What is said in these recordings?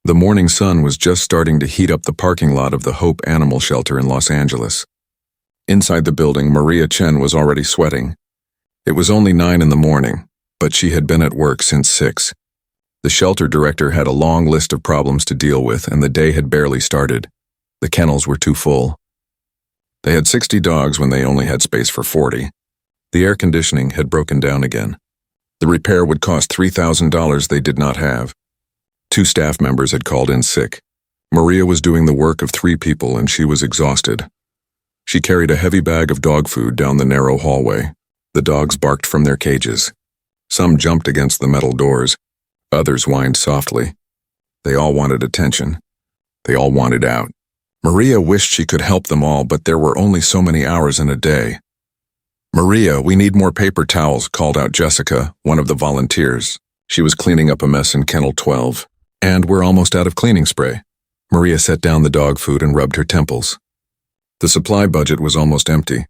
The morning sun was just starting to heat up the parking lot of the Hope Animal Shelter in Los Angeles. Inside the building, Maria Chen was already sweating. It was only 9 in the morning, but she had been at work since 6. The shelter director had a long list of problems to deal with, and the day had barely started. The kennels were too full. They had 60 dogs when they only had space for 40. The air conditioning had broken down again. The repair would cost $3,000 they did not have. 2 staff members had called in sick. Maria was doing the work of 3 people, and she was exhausted. She carried a heavy bag of dog food down the narrow hallway. The dogs barked from their cages. Some jumped against the metal doors. Others whined softly. They all wanted attention. They all wanted out. Maria wished she could help them all, but there were only so many hours in a day. "Maria, we need more paper towels," called out Jessica, one of the volunteers. She was cleaning up a mess in Kennel 12. "And we're almost out of cleaning spray." Maria set down the dog food and rubbed her temples. The supply budget was almost empty.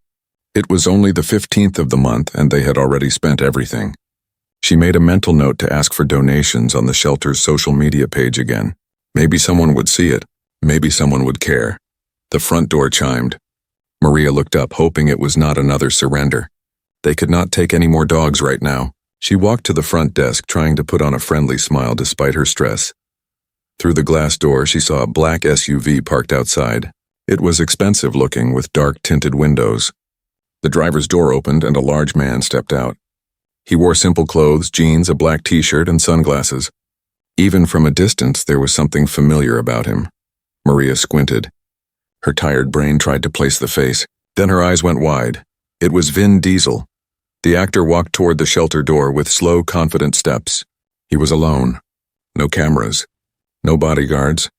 It was only the 15th of the month, and they had already spent everything. She made a mental note to ask for donations on the shelter's social media page again. Maybe someone would see it. Maybe someone would care. The front door chimed. Maria looked up, hoping it was not another surrender. They could not take any more dogs right now. She walked to the front desk, trying to put on a friendly smile despite her stress. Through the glass door, she saw a black SUV parked outside. It was expensive looking, with dark tinted windows. The driver's door opened and a large man stepped out. He wore simple clothes, jeans, a black t-shirt, and sunglasses. Even from a distance, there was something familiar about him. Maria squinted. Her tired brain tried to place the face. Then her eyes went wide. It was Vin Diesel. The actor walked toward the shelter door with slow, confident steps. He was alone. No cameras. No bodyguards.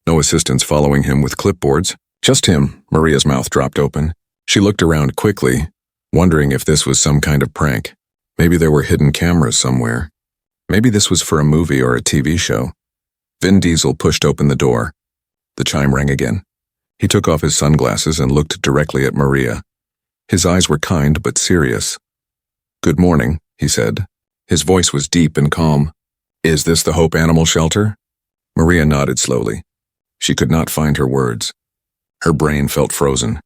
No assistants following him with clipboards. Just him. Maria's mouth dropped open. She looked around quickly, wondering if this was some kind of prank. Maybe there were hidden cameras somewhere. Maybe this was for a movie or a TV show. Vin Diesel pushed open the door. The chime rang again. He took off his sunglasses and looked directly at Maria. His eyes were kind but serious. "Good morning," he said. His voice was deep and calm. "Is this the Hope Animal Shelter?" Maria nodded slowly. She could not find her words. Her brain felt frozen.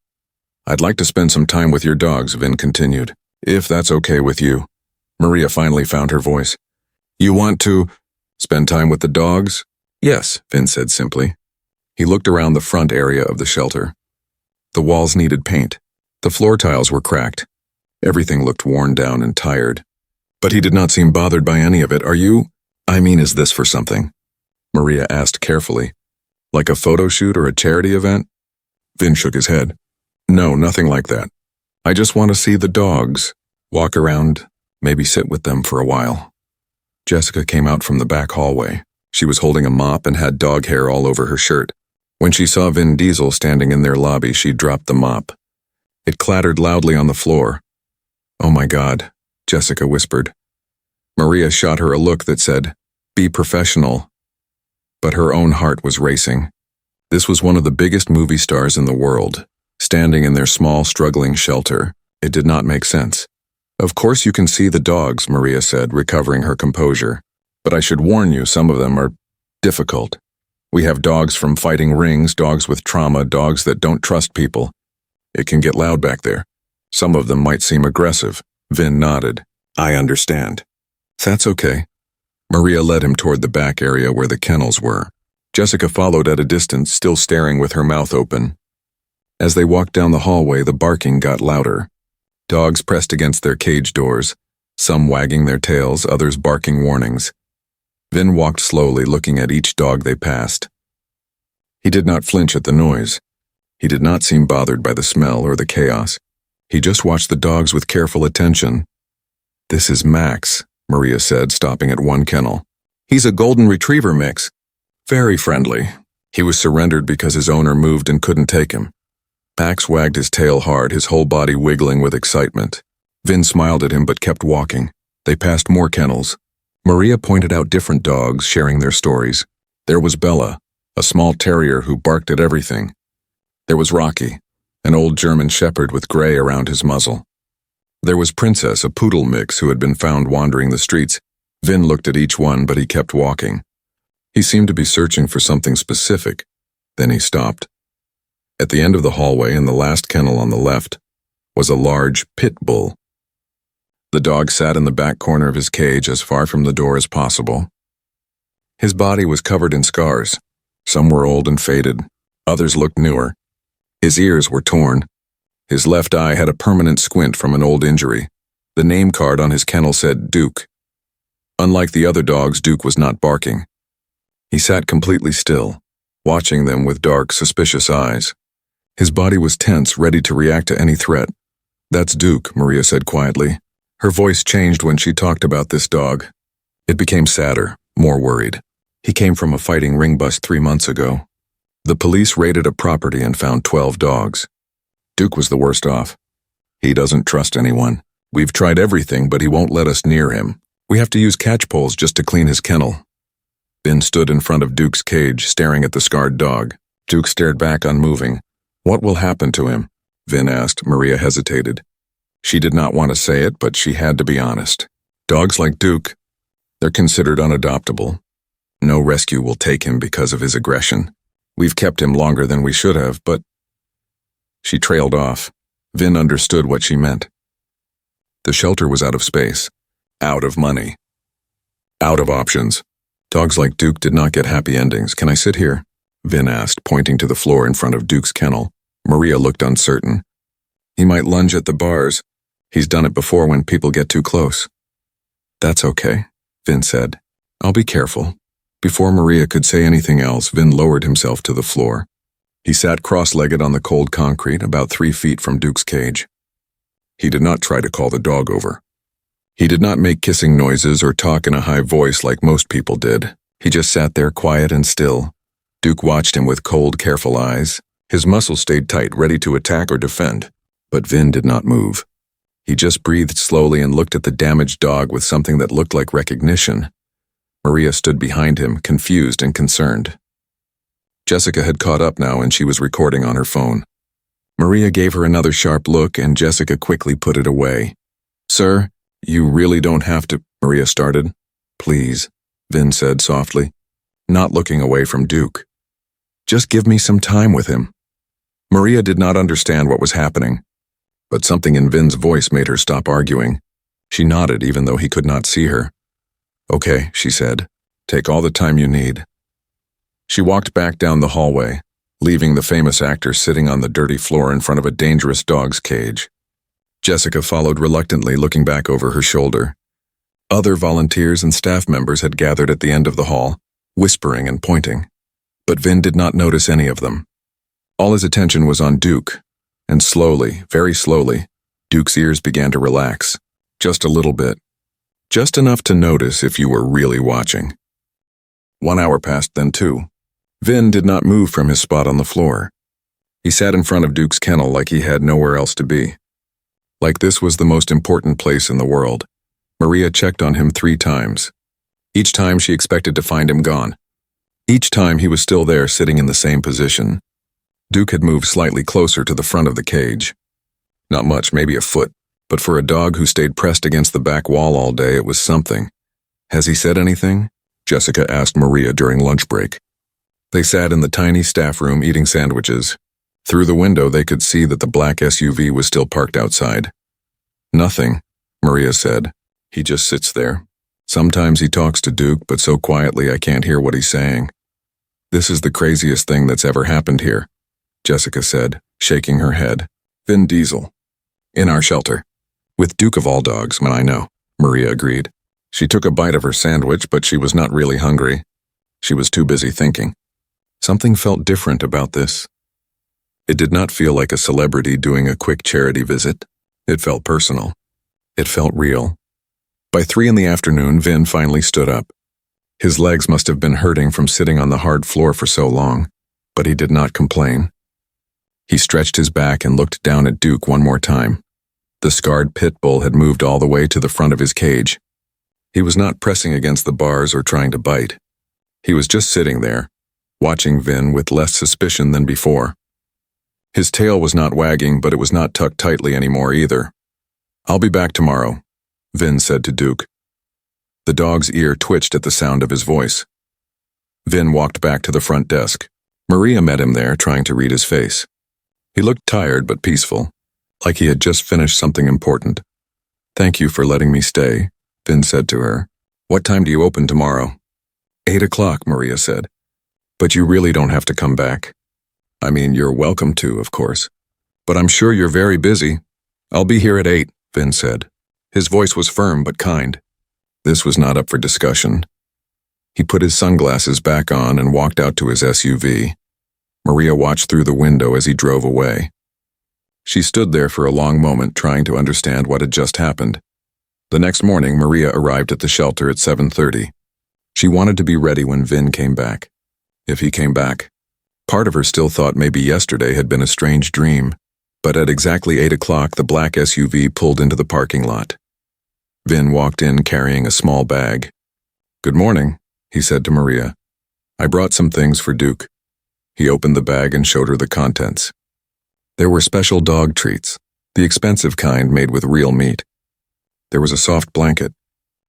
"I'd like to spend some time with your dogs," Vin continued. "If that's okay with you." Maria finally found her voice. "You want to spend time with the dogs?" "Yes," Vin said simply. He looked around the front area of the shelter. The walls needed paint. The floor tiles were cracked. Everything looked worn down and tired. But he did not seem bothered by any of it. Is this for something?" Maria asked carefully. "Like a photo shoot or a charity event?" Vin shook his head. "No, nothing like that. I just want to see the dogs, walk around, maybe sit with them for a while." Jessica came out from the back hallway. She was holding a mop and had dog hair all over her shirt. When she saw Vin Diesel standing in their lobby, she dropped the mop. It clattered loudly on the floor. "Oh my God," Jessica whispered. Maria shot her a look that said, "Be professional." But her own heart was racing. This was one of the biggest movie stars in the world, standing in their small, struggling shelter. It did not make sense. "Of course you can see the dogs," Maria said, recovering her composure. "But I should warn you, some of them are difficult. We have dogs from fighting rings, dogs with trauma, dogs that don't trust people. It can get loud back there. Some of them might seem aggressive." Vin nodded. "I understand." "That's okay." Maria led him toward the back area where the kennels were. Jessica followed at a distance, still staring with her mouth open. As they walked down the hallway, the barking got louder. Dogs pressed against their cage doors, some wagging their tails, others barking warnings. Vin walked slowly, looking at each dog they passed. He did not flinch at the noise. He did not seem bothered by the smell or the chaos. He just watched the dogs with careful attention. "This is Max," Maria said, stopping at one kennel. "He's a golden retriever mix. Very friendly. He was surrendered because his owner moved and couldn't take him." Max wagged his tail hard, his whole body wiggling with excitement. Vin smiled at him but kept walking. They passed more kennels. Maria pointed out different dogs, sharing their stories. There was Bella, a small terrier who barked at everything. There was Rocky, an old German shepherd with gray around his muzzle. There was Princess, a poodle mix who had been found wandering the streets. Vin looked at each one, but he kept walking. He seemed to be searching for something specific. Then he stopped. At the end of the hallway, in the last kennel on the left, was a large pit bull. The dog sat in the back corner of his cage as far from the door as possible. His body was covered in scars. Some were old and faded, others looked newer. His ears were torn. His left eye had a permanent squint from an old injury. The name card on his kennel said Duke. Unlike the other dogs, Duke was not barking. He sat completely still, watching them with dark, suspicious eyes. His body was tense, ready to react to any threat. "That's Duke," Maria said quietly. Her voice changed when she talked about this dog. It became sadder, more worried. He came from a fighting ring bust 3 months ago. The police raided a property and found 12 dogs. Duke was the worst off. He doesn't trust anyone. We've tried everything, but he won't let us near him. We have to use catch poles just to clean his kennel. Ben stood in front of Duke's cage, staring at the scarred dog. Duke stared back, unmoving. "What will happen to him?" Vin asked. Maria hesitated. She did not want to say it, but she had to be honest. Dogs like Duke, they're considered unadoptable. No rescue will take him because of his aggression. We've kept him longer than we should have, but... She trailed off. Vin understood what she meant. The shelter was out of space, out of money, out of options. Dogs like Duke did not get happy endings. "Can I sit here?" Vin asked, pointing to the floor in front of Duke's kennel. Maria looked uncertain. "He might lunge at the bars. He's done it before when people get too close." "That's okay," Vin said. "I'll be careful." Before Maria could say anything else, Vin lowered himself to the floor. He sat cross-legged on the cold concrete, about 3 feet from Duke's cage. He did not try to call the dog over. He did not make kissing noises or talk in a high voice like most people did. He just sat there quiet and still. Duke watched him with cold, careful eyes. His muscles stayed tight, ready to attack or defend. But Vin did not move. He just breathed slowly and looked at the damaged dog with something that looked like recognition. Maria stood behind him, confused and concerned. Jessica had caught up now and she was recording on her phone. Maria gave her another sharp look and Jessica quickly put it away. "Sir, you really don't have to," Maria started. "Please," Vin said softly, not looking away from Duke. "Just give me some time with him." Maria did not understand what was happening, but something in Vin's voice made her stop arguing. She nodded even though he could not see her. "Okay," she said. "Take all the time you need." She walked back down the hallway, leaving the famous actor sitting on the dirty floor in front of a dangerous dog's cage. Jessica followed reluctantly, looking back over her shoulder. Other volunteers and staff members had gathered at the end of the hall, whispering and pointing. But Vin did not notice any of them. All his attention was on Duke, and slowly, very slowly, Duke's ears began to relax. Just a little bit. Just enough to notice if you were really watching. 1 hour passed, then 2. Vin did not move from his spot on the floor. He sat in front of Duke's kennel like he had nowhere else to be. Like this was the most important place in the world. Maria checked on him 3 times. Each time she expected to find him gone. Each time he was still there, sitting in the same position. Duke had moved slightly closer to the front of the cage. Not much, maybe a foot, but for a dog who stayed pressed against the back wall all day, it was something. "Has he said anything?" Jessica asked Maria during lunch break. They sat in the tiny staff room eating sandwiches. Through the window they could see that the black SUV was still parked outside. "Nothing," Maria said. "He just sits there. Sometimes he talks to Duke, but so quietly I can't hear what he's saying." "This is the craziest thing that's ever happened here," Jessica said, shaking her head. "Vin Diesel. In our shelter. With Duke of all dogs, I know," Maria agreed. She took a bite of her sandwich, but she was not really hungry. She was too busy thinking. Something felt different about this. It did not feel like a celebrity doing a quick charity visit. It felt personal. It felt real. By 3 in the afternoon, Vin finally stood up. His legs must have been hurting from sitting on the hard floor for so long, but he did not complain. He stretched his back and looked down at Duke one more time. The scarred pit bull had moved all the way to the front of his cage. He was not pressing against the bars or trying to bite. He was just sitting there, watching Vin with less suspicion than before. His tail was not wagging, but it was not tucked tightly anymore either. "I'll be back tomorrow," Vin said to Duke. The dog's ear twitched at the sound of his voice. Vin walked back to the front desk. Maria met him there, trying to read his face. He looked tired but peaceful, like he had just finished something important. "Thank you for letting me stay," Vin said to her. "What time do you open tomorrow?" 8 o'clock, Maria said. "But you really don't have to come back. I mean, you're welcome to, of course. But I'm sure you're very busy." "I'll be here at 8, Vin said. His voice was firm but kind. This was not up for discussion. He put his sunglasses back on and walked out to his SUV. Maria watched through the window as he drove away. She stood there for a long moment, trying to understand what had just happened. The next morning, Maria arrived at the shelter at 7:30. She wanted to be ready when Vin came back. If he came back. Part of her still thought maybe yesterday had been a strange dream, but at exactly 8 o'clock, the black SUV pulled into the parking lot. Vin walked in carrying a small bag. "Good morning," he said to Maria. "I brought some things for Duke." He opened the bag and showed her the contents. There were special dog treats, the expensive kind made with real meat. There was a soft blanket.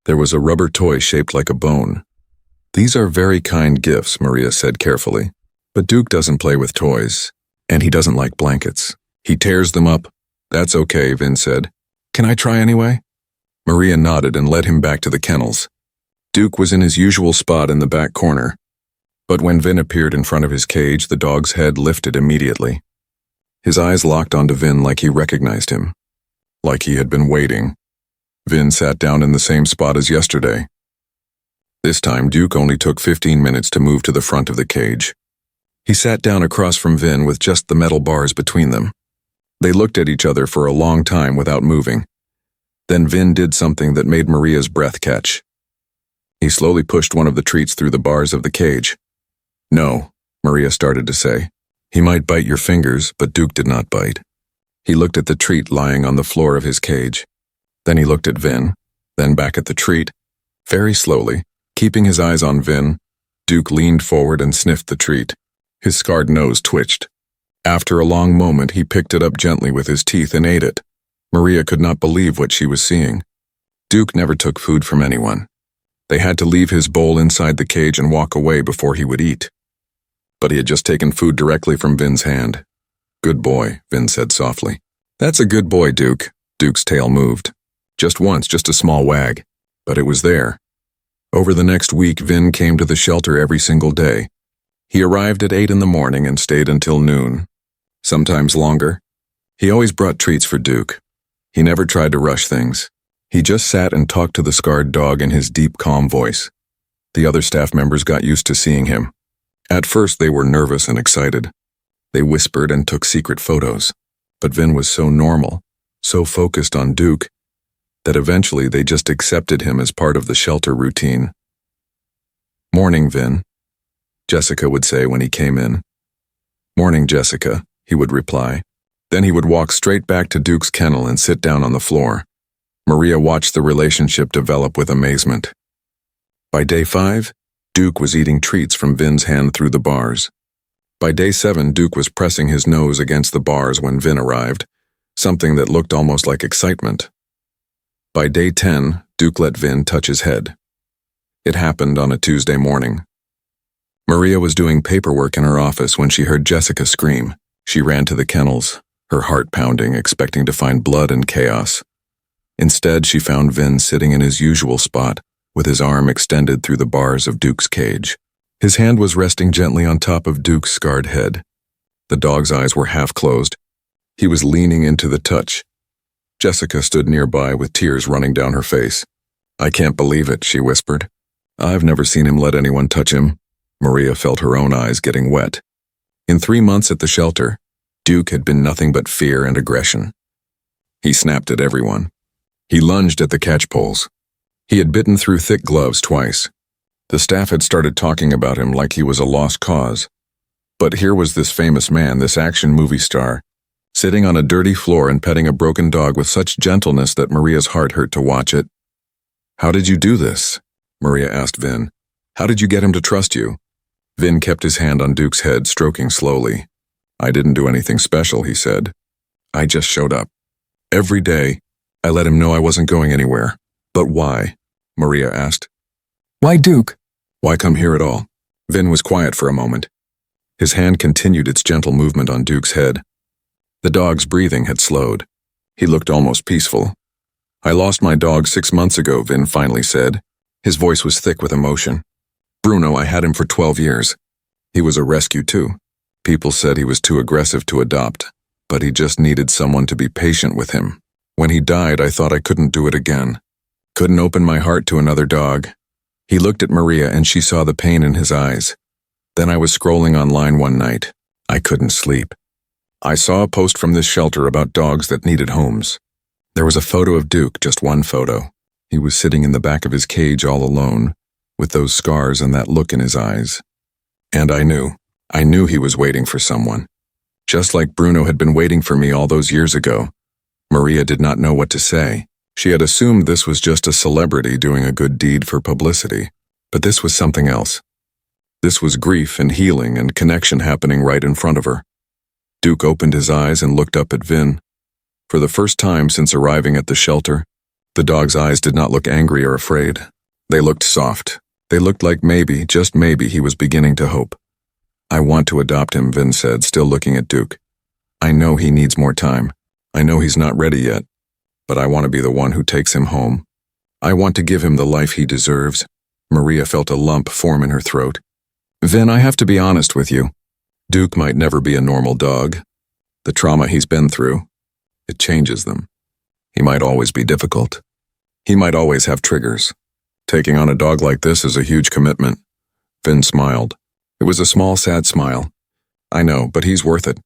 There was a rubber toy shaped like a bone. "These are very kind gifts," Maria said carefully. "But Duke doesn't play with toys, and he doesn't like blankets. He tears them up." "That's okay," Vin said. "Can I try anyway?" Maria nodded and led him back to the kennels. Duke was in his usual spot in the back corner. But when Vin appeared in front of his cage, the dog's head lifted immediately. His eyes locked onto Vin like he recognized him. Like he had been waiting. Vin sat down in the same spot as yesterday. This time, Duke only took 15 minutes to move to the front of the cage. He sat down across from Vin with just the metal bars between them. They looked at each other for a long time without moving. Then Vin did something that made Maria's breath catch. He slowly pushed one of the treats through the bars of the cage. "No," Maria started to say. "He might bite your fingers," but Duke did not bite. He looked at the treat lying on the floor of his cage. Then he looked at Vin, then back at the treat. Very slowly, keeping his eyes on Vin, Duke leaned forward and sniffed the treat. His scarred nose twitched. After a long moment, he picked it up gently with his teeth and ate it. Maria could not believe what she was seeing. Duke never took food from anyone. They had to leave his bowl inside the cage and walk away before he would eat. But he had just taken food directly from Vin's hand. "Good boy," Vin said softly. "That's a good boy, Duke." Duke's tail moved. Just once, just a small wag. But it was there. Over the next week, Vin came to the shelter every single day. He arrived at 8 in the morning and stayed until noon. Sometimes longer. He always brought treats for Duke. He never tried to rush things. He just sat and talked to the scarred dog in his deep, calm voice. The other staff members got used to seeing him. At first, they were nervous and excited. They whispered and took secret photos. But Vin was so normal, so focused on Duke, that eventually they just accepted him as part of the shelter routine. "Morning, Vin," Jessica would say when he came in. "Morning, Jessica," he would reply. Then he would walk straight back to Duke's kennel and sit down on the floor. Maria watched the relationship develop with amazement. By day 5, Duke was eating treats from Vin's hand through the bars. By day 7, Duke was pressing his nose against the bars when Vin arrived, something that looked almost like excitement. By day 10, Duke let Vin touch his head. It happened on a Tuesday morning. Maria was doing paperwork in her office when she heard Jessica scream. She ran to the kennels, her heart pounding, expecting to find blood and chaos. Instead, she found Vin sitting in his usual spot, with his arm extended through the bars of Duke's cage. His hand was resting gently on top of Duke's scarred head. The dog's eyes were half closed. He was leaning into the touch. Jessica stood nearby with tears running down her face. "I can't believe it," she whispered. "I've never seen him let anyone touch him." Maria felt her own eyes getting wet. In 3 months at the shelter, Duke had been nothing but fear and aggression. He snapped at everyone. He lunged at the catch poles. He had bitten through thick gloves twice. The staff had started talking about him like he was a lost cause. But here was this famous man, this action movie star, sitting on a dirty floor and petting a broken dog with such gentleness that Maria's heart hurt to watch it. "How did you do this?" Maria asked Vin. "How did you get him to trust you?" Vin kept his hand on Duke's head, stroking slowly. "I didn't do anything special," he said. "I just showed up. Every day, I let him know I wasn't going anywhere." "But why?" Maria asked. "Why Duke?" "Why come here at all?" Vin was quiet for a moment. His hand continued its gentle movement on Duke's head. The dog's breathing had slowed. He looked almost peaceful. "I lost my dog 6 months ago," Vin finally said. His voice was thick with emotion. "Bruno, I had him for 12 years. He was a rescue too. People said he was too aggressive to adopt, but he just needed someone to be patient with him. When he died, I thought I couldn't do it again. Couldn't open my heart to another dog." He looked at Maria and she saw the pain in his eyes. "Then I was scrolling online one night. I couldn't sleep. I saw a post from this shelter about dogs that needed homes. There was a photo of Duke, just one photo. He was sitting in the back of his cage all alone, with those scars and that look in his eyes. And I knew he was waiting for someone. Just like Bruno had been waiting for me all those years ago." Maria did not know what to say. She had assumed this was just a celebrity doing a good deed for publicity. But this was something else. This was grief and healing and connection happening right in front of her. Duke opened his eyes and looked up at Vin. For the first time since arriving at the shelter, the dog's eyes did not look angry or afraid. They looked soft. They looked like maybe, just maybe, he was beginning to hope. "I want to adopt him," Vin said, still looking at Duke. "I know he needs more time. I know he's not ready yet. But I want to be the one who takes him home. I want to give him the life he deserves." Maria felt a lump form in her throat. "Vin, I have to be honest with you. Duke might never be a normal dog. The trauma he's been through, it changes them. He might always be difficult. He might always have triggers. Taking on a dog like this is a huge commitment." Vin smiled. It was a small, sad smile. "I know, but he's worth it.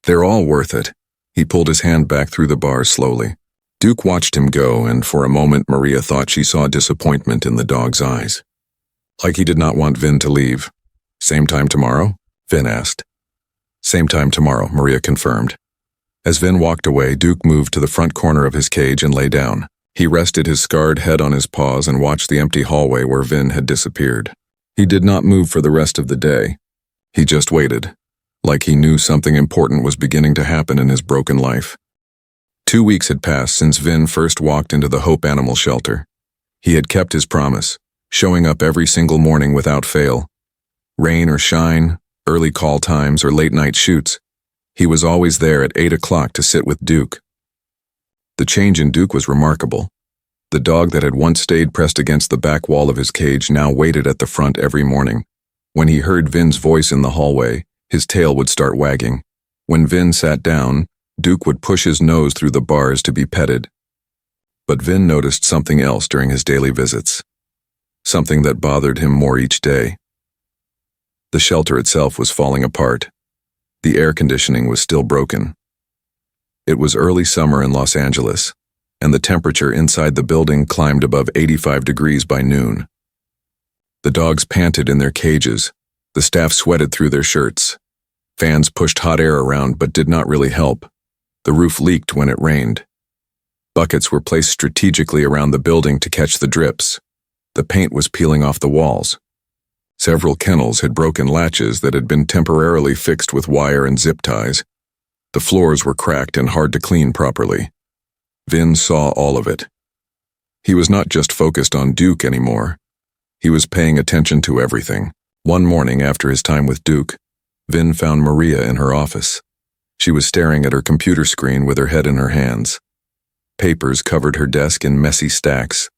They're all worth it." He pulled his hand back through the bars slowly. Duke watched him go, and for a moment Maria thought she saw disappointment in the dog's eyes. Like he did not want Vin to leave. "Same time tomorrow?" Vin asked. "Same time tomorrow," Maria confirmed. As Vin walked away, Duke moved to the front corner of his cage and lay down. He rested his scarred head on his paws and watched the empty hallway where Vin had disappeared. He did not move for the rest of the day. He just waited, like he knew something important was beginning to happen in his broken life. 2 weeks had passed since Vin first walked into the Hope Animal Shelter. He had kept his promise, showing up every single morning without fail. Rain or shine, early call times or late-night shoots, he was always there at 8 o'clock to sit with Duke. The change in Duke was remarkable. The dog that had once stayed pressed against the back wall of his cage now waited at the front every morning. When he heard Vin's voice in the hallway, his tail would start wagging. When Vin sat down, Duke would push his nose through the bars to be petted. But Vin noticed something else during his daily visits. Something that bothered him more each day. The shelter itself was falling apart. The air conditioning was still broken. It was early summer in Los Angeles, and the temperature inside the building climbed above 85 degrees by noon. The dogs panted in their cages. The staff sweated through their shirts. Fans pushed hot air around but did not really help. The roof leaked when it rained. Buckets were placed strategically around the building to catch the drips. The paint was peeling off the walls. Several kennels had broken latches that had been temporarily fixed with wire and zip ties. The floors were cracked and hard to clean properly. Vin saw all of it. He was not just focused on Duke anymore. He was paying attention to everything. One morning after his time with Duke, Vin found Maria in her office. She was staring at her computer screen with her head in her hands. Papers covered her desk in messy stacks.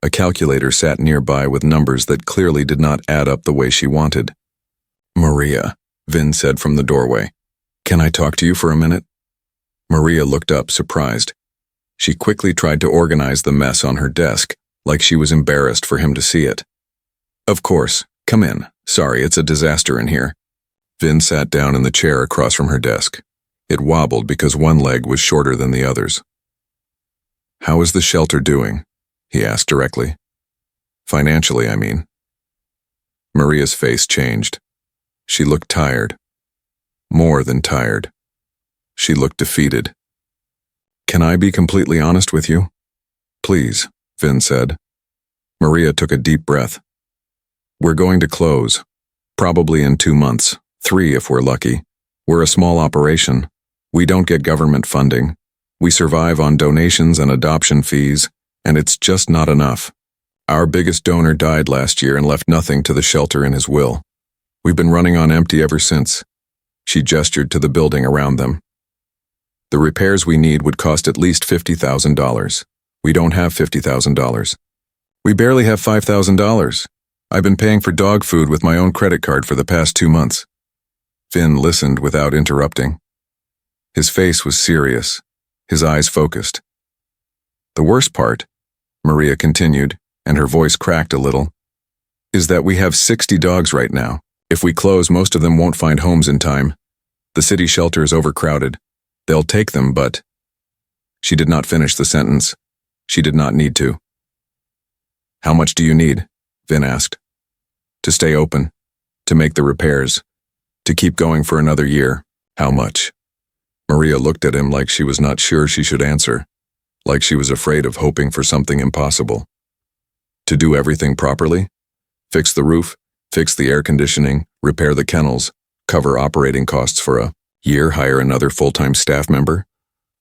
A calculator sat nearby with numbers that clearly did not add up the way she wanted. "Maria," Vin said from the doorway. "Can I talk to you for a minute?" Maria looked up, surprised. She quickly tried to organize the mess on her desk, like she was embarrassed for him to see it. "Of course, come in. Sorry, it's a disaster in here." Vin sat down in the chair across from her desk. It wobbled because one leg was shorter than the others. "How is the shelter doing?" he asked directly. "Financially, I mean." Maria's face changed. She looked tired. More than tired. She looked defeated. "Can I be completely honest with you?" "Please," Vin said. Maria took a deep breath. "We're going to close. Probably in 2 months. 3 if we're lucky. We're a small operation. We don't get government funding. We survive on donations and adoption fees, and it's just not enough. Our biggest donor died last year and left nothing to the shelter in his will. We've been running on empty ever since. She gestured to the building around them. The repairs we need would cost at least $50,000. We don't have $50,000. We barely have $5,000. I've been paying for dog food with my own credit card for the past 2 months. Vin listened without interrupting. His face was serious, his eyes focused. The worst part, Maria continued, and her voice cracked a little, is that we have 60 dogs right now. If we close, most of them won't find homes in time. The city shelter is overcrowded. They'll take them, but... She did not finish the sentence. She did not need to. How much do you need? Vin asked. To stay open, to make the repairs, to keep going for another year. How much? Maria looked at him like she was not sure she should answer, like she was afraid of hoping for something impossible. To do everything properly? Fix the roof, fix the air conditioning, repair the kennels, cover operating costs for a year, hire another full-time staff member?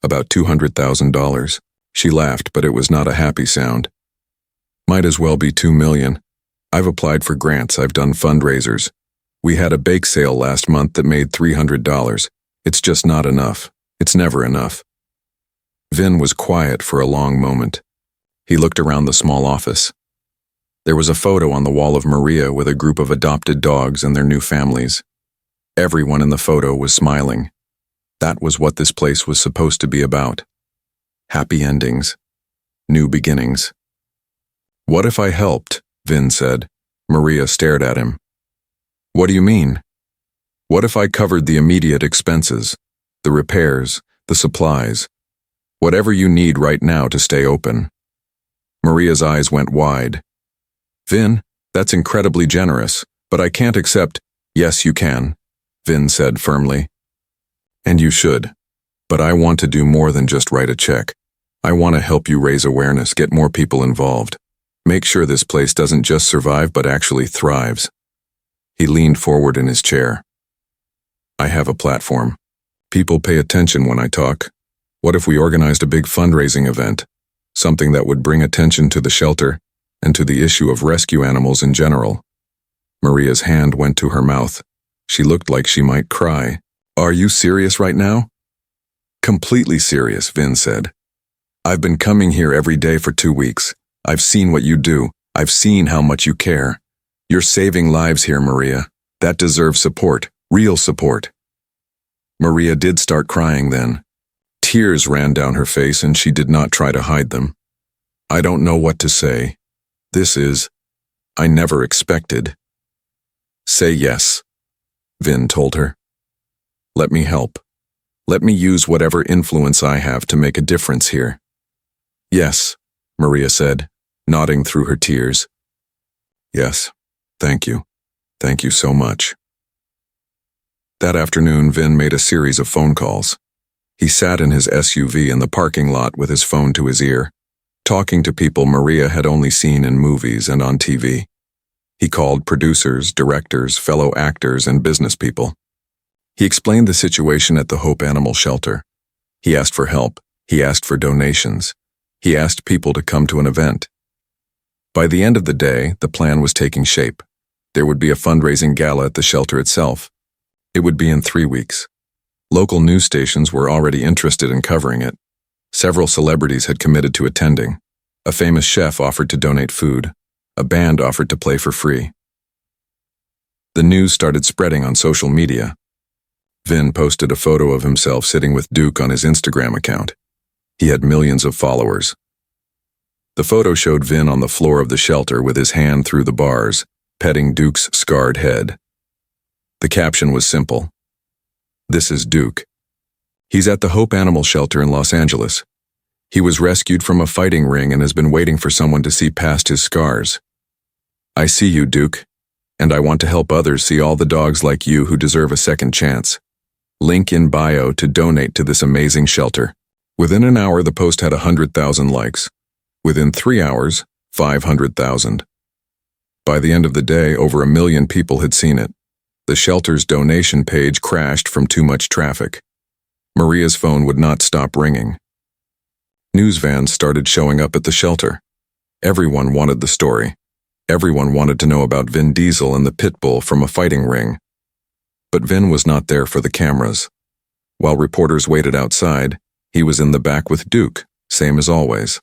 About $200,000. She laughed, but it was not a happy sound. Might as well be $2 million. I've applied for grants, I've done fundraisers. We had a bake sale last month that made $300. It's just not enough. It's never enough. Vin was quiet for a long moment. He looked around the small office. There was a photo on the wall of Maria with a group of adopted dogs and their new families. Everyone in the photo was smiling. That was what this place was supposed to be about. Happy endings. New beginnings. What if I helped? Vin said. Maria stared at him. What do you mean? What if I covered the immediate expenses, the repairs, the supplies, whatever you need right now to stay open? Maria's eyes went wide. Vin, that's incredibly generous, but I can't accept. Yes, you can, Vin said firmly. And you should. But I want to do more than just write a check. I want to help you raise awareness, get more people involved. Make sure this place doesn't just survive but actually thrives. He leaned forward in his chair. I have a platform. People pay attention when I talk. What if we organized a big fundraising event? Something that would bring attention to the shelter and to the issue of rescue animals in general. Maria's hand went to her mouth. She looked like she might cry. Are you serious right now? Completely serious, Vin said. I've been coming here every day for 2 weeks. I've seen what you do. I've seen how much you care. You're saving lives here, Maria. That deserves support, real support. Maria did start crying then. Tears ran down her face and she did not try to hide them. I don't know what to say. I never expected. Say yes, Vin told her. Let me help. Let me use whatever influence I have to make a difference here. Yes, Maria said, nodding through her tears. Yes, thank you. Thank you so much. That afternoon, Vin made a series of phone calls. He sat in his SUV in the parking lot with his phone to his ear, talking to people Maria had only seen in movies and on TV. He called producers, directors, fellow actors, and business people. He explained the situation at the Hope Animal Shelter. He asked for help. He asked for donations. He asked people to come to an event. By the end of the day, the plan was taking shape. There would be a fundraising gala at the shelter itself. It would be in 3 weeks. Local news stations were already interested in covering it. Several celebrities had committed to attending. A famous chef offered to donate food. A band offered to play for free. The news started spreading on social media. Vin posted a photo of himself sitting with Duke on his Instagram account. He had millions of followers. The photo showed Vin on the floor of the shelter with his hand through the bars, petting Duke's scarred head. The caption was simple. This is Duke. He's at the Hope Animal Shelter in Los Angeles. He was rescued from a fighting ring and has been waiting for someone to see past his scars. I see you, Duke, and I want to help others see all the dogs like you who deserve a second chance. Link in bio to donate to this amazing shelter. Within an hour, the post had 100,000 likes. Within 3 hours, 500,000. By the end of the day, over 1 million people had seen it. The shelter's donation page crashed from too much traffic. Maria's phone would not stop ringing. News vans started showing up at the shelter. Everyone wanted the story. Everyone wanted to know about Vin Diesel and the pit bull from a fighting ring. But Vin was not there for the cameras. While reporters waited outside, he was in the back with Duke, same as always.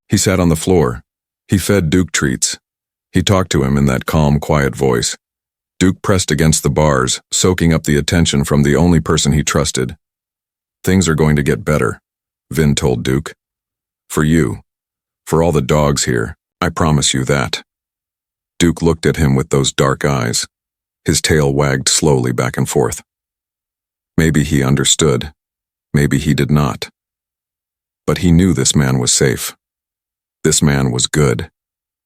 He sat on the floor. He fed Duke treats. He talked to him in that calm, quiet voice. Duke pressed against the bars, soaking up the attention from the only person he trusted. "Things are going to get better," Vin told Duke. "For you. For all the dogs here. I promise you that." Duke looked at him with those dark eyes. His tail wagged slowly back and forth. Maybe he understood. Maybe he did not. But he knew this man was safe. This man was good.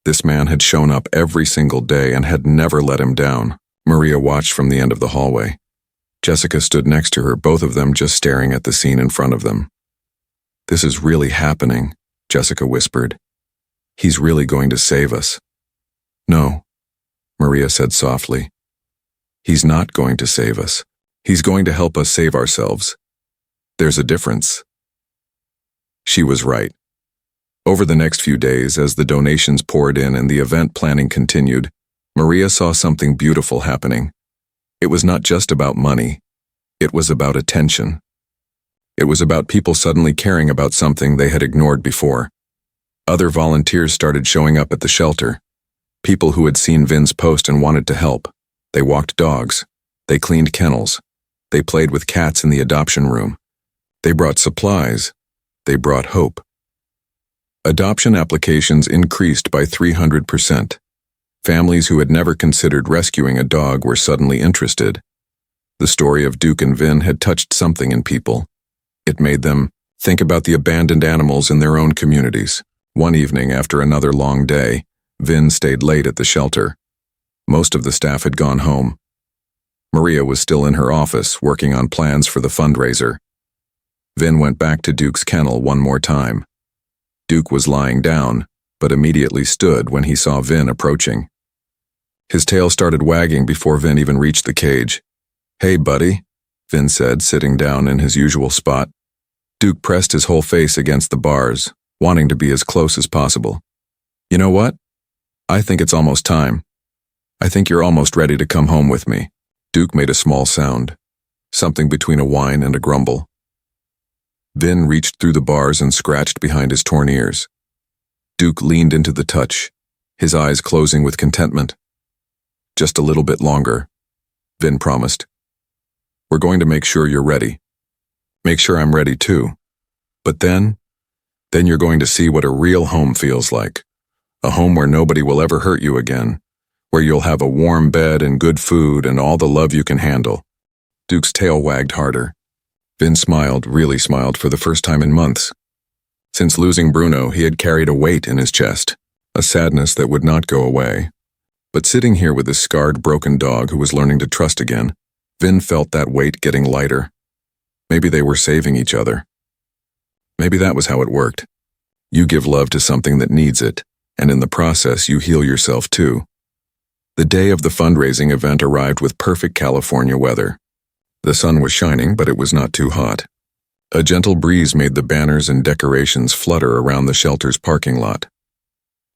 This man had shown up every single day and had never let him down. Maria watched from the end of the hallway. Jessica stood next to her, both of them just staring at the scene in front of them. "This is really happening," Jessica whispered. "He's really going to save us." "No," Maria said softly. "He's not going to save us. He's going to help us save ourselves. There's a difference." She was right. Over the next few days, as the donations poured in and the event planning continued, Maria saw something beautiful happening. It was not just about money. It was about attention. It was about people suddenly caring about something they had ignored before. Other volunteers started showing up at the shelter. People who had seen Vin's post and wanted to help. They walked dogs. They cleaned kennels. They played with cats in the adoption room. They brought supplies. They brought hope. Adoption applications increased by 300%. Families who had never considered rescuing a dog were suddenly interested. The story of Duke and Vin had touched something in people. It made them think about the abandoned animals in their own communities. One evening, after another long day, Vin stayed late at the shelter. Most of the staff had gone home. Maria was still in her office, working on plans for the fundraiser. Vin went back to Duke's kennel one more time. Duke was lying down, but immediately stood when he saw Vin approaching. His tail started wagging before Vin even reached the cage. "Hey, buddy," Vin said, sitting down in his usual spot. Duke pressed his whole face against the bars, wanting to be as close as possible. "You know what? I think it's almost time. I think you're almost ready to come home with me." Duke made a small sound, something between a whine and a grumble. Vin reached through the bars and scratched behind his torn ears. Duke leaned into the touch, his eyes closing with contentment. "Just a little bit longer," Vin promised. "We're going to make sure you're ready. Make sure I'm ready too. But then you're going to see what a real home feels like. A home where nobody will ever hurt you again, where you'll have a warm bed and good food and all the love you can handle." Duke's tail wagged harder. Vin smiled, really smiled, for the first time in months. Since losing Bruno, he had carried a weight in his chest, a sadness that would not go away. But sitting here with this scarred, broken dog who was learning to trust again, Vin felt that weight getting lighter. Maybe they were saving each other. Maybe that was how it worked. You give love to something that needs it, and in the process you heal yourself too. The day of the fundraising event arrived with perfect California weather. The sun was shining, but it was not too hot. A gentle breeze made the banners and decorations flutter around the shelter's parking lot.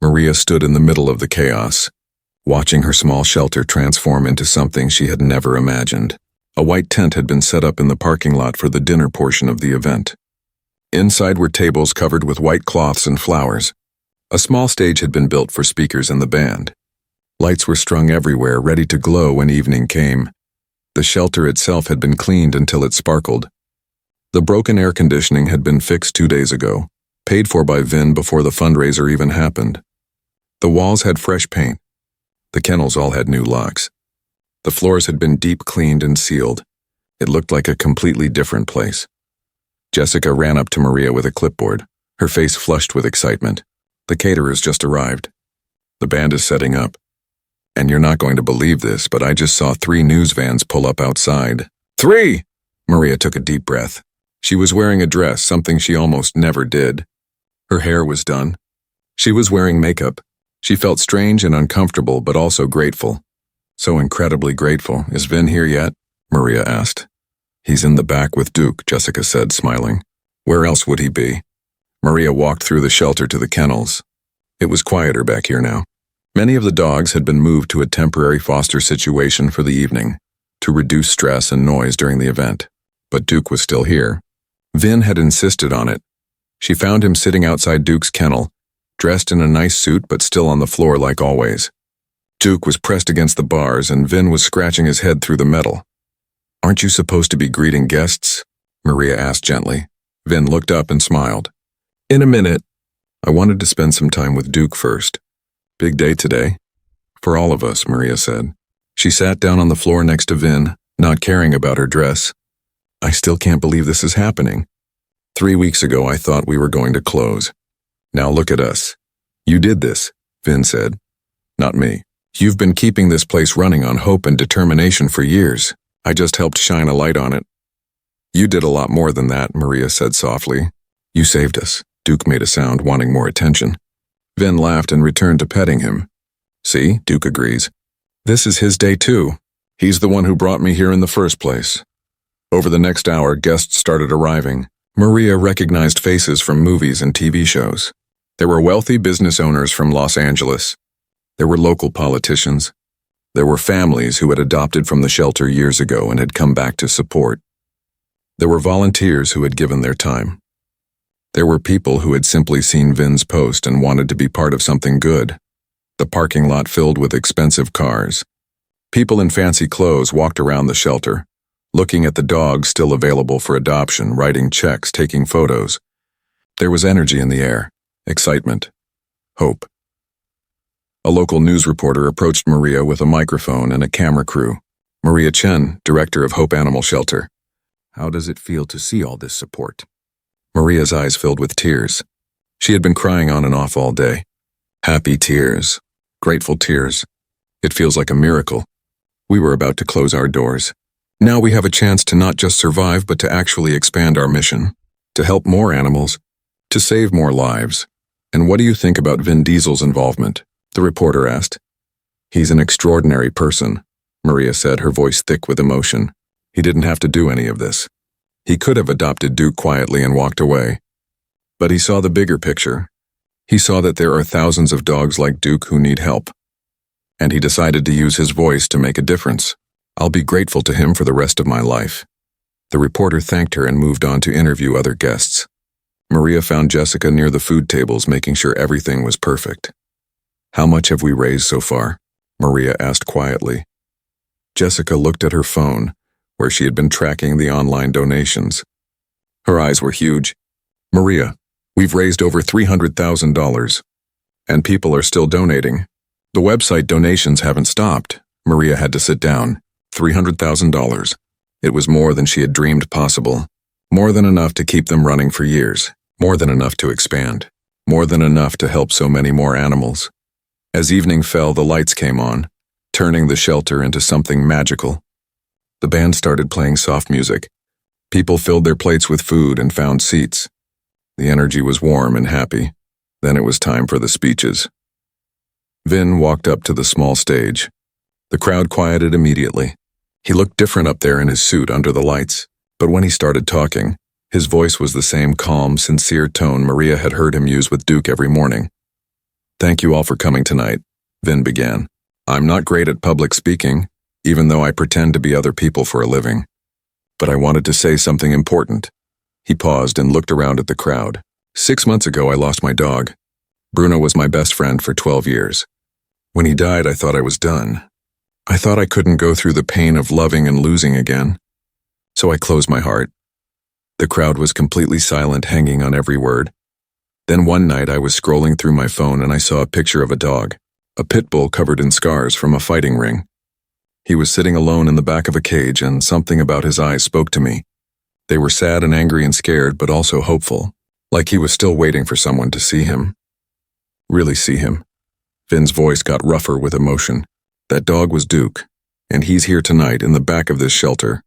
Maria stood in the middle of the chaos, watching her small shelter transform into something she had never imagined. A white tent had been set up in the parking lot for the dinner portion of the event. Inside were tables covered with white cloths and flowers. A small stage had been built for speakers and the band. Lights were strung everywhere, ready to glow when evening came. The shelter itself had been cleaned until it sparkled. The broken air conditioning had been fixed 2 days ago, paid for by Vin before the fundraiser even happened. The walls had fresh paint. The kennels all had new locks. The floors had been deep cleaned and sealed. It looked like a completely different place. Jessica ran up to Maria with a clipboard, her face flushed with excitement. "The caterers just arrived. The band is setting up. And you're not going to believe this, but I just saw 3 news vans pull up outside." "3!" Maria took a deep breath. She was wearing a dress, something she almost never did. Her hair was done. She was wearing makeup. She felt strange and uncomfortable, but also grateful. "So incredibly grateful. Is Vin here yet?" Maria asked. "He's in the back with Duke," Jessica said, smiling. "Where else would he be?" Maria walked through the shelter to the kennels. It was quieter back here now. Many of the dogs had been moved to a temporary foster situation for the evening, to reduce stress and noise during the event. But Duke was still here. Vin had insisted on it. She found him sitting outside Duke's kennel, dressed in a nice suit but still on the floor like always. Duke was pressed against the bars and Vin was scratching his head through the metal. "Aren't you supposed to be greeting guests?" Maria asked gently. Vin looked up and smiled. "In a minute. I wanted to spend some time with Duke first. Big day today." "For all of us," Maria said. She sat down on the floor next to Vin, not caring about her dress. "I still can't believe this is happening. 3 weeks ago I thought we were going to close. Now look at us." "You did this," Vin said. "Not me. You've been keeping this place running on hope and determination for years. I just helped shine a light on it." "You did a lot more than that," Maria said softly. "You saved us." Duke made a sound, wanting more attention. Vin laughed and returned to petting him. "See," Duke agrees. "This is his day too. He's the one who brought me here in the first place." Over the next hour, guests started arriving. Maria recognized faces from movies and TV shows. There were wealthy business owners from Los Angeles. There were local politicians. There were families who had adopted from the shelter years ago and had come back to support. There were volunteers who had given their time. There were people who had simply seen Vin's post and wanted to be part of something good. The parking lot filled with expensive cars. People in fancy clothes walked around the shelter, looking at the dogs still available for adoption, writing checks, taking photos. There was energy in the air, excitement, hope. A local news reporter approached Maria with a microphone and a camera crew. "Maria Chen, director of Hope Animal Shelter. How does it feel to see all this support?" Maria's eyes filled with tears. She had been crying on and off all day. Happy tears, grateful tears. It feels like a miracle. We were about to close our doors. Now we have a chance to not just survive but to actually expand our mission, to help more animals, to save more lives. "And what do you think about Vin Diesel's involvement?" the reporter asked. "He's an extraordinary person," Maria said, her voice thick with emotion. "He didn't have to do any of this. He could have adopted Duke quietly and walked away. But he saw the bigger picture. He saw that there are thousands of dogs like Duke who need help. And he decided to use his voice to make a difference. I'll be grateful to him for the rest of my life." The reporter thanked her and moved on to interview other guests. Maria found Jessica near the food tables, making sure everything was perfect. "How much have we raised so far?" Maria asked quietly. Jessica looked at her phone, where she had been tracking the online donations. Her eyes were huge. "Maria, we've raised over $300,000. And people are still donating. The website donations haven't stopped." Maria had to sit down. $300,000. It was more than she had dreamed possible. More than enough to keep them running for years. More than enough to expand. More than enough to help so many more animals. As evening fell, the lights came on, turning the shelter into something magical. The band started playing soft music. People filled their plates with food and found seats. The energy was warm and happy. Then it was time for the speeches. Vin walked up to the small stage. The crowd quieted immediately. He looked different up there in his suit under the lights, but when he started talking, his voice was the same calm, sincere tone Maria had heard him use with Duke every morning. "Thank you all for coming tonight," Vin began. "I'm not great at public speaking, even though I pretend to be other people for a living. But I wanted to say something important." He paused and looked around at the crowd. 6 months ago, I lost my dog. Bruno was my best friend for 12 years. When he died, I thought I was done. I thought I couldn't go through the pain of loving and losing again. So I closed my heart. The crowd was completely silent, hanging on every word. Then one night I was scrolling through my phone and I saw a picture of a dog, a pit bull covered in scars from a fighting ring. He was sitting alone in the back of a cage and something about his eyes spoke to me. They were sad and angry and scared, but also hopeful, like he was still waiting for someone to see him. Really see him. Vin's voice got rougher with emotion. That dog was Duke, and he's here tonight in the back of this shelter.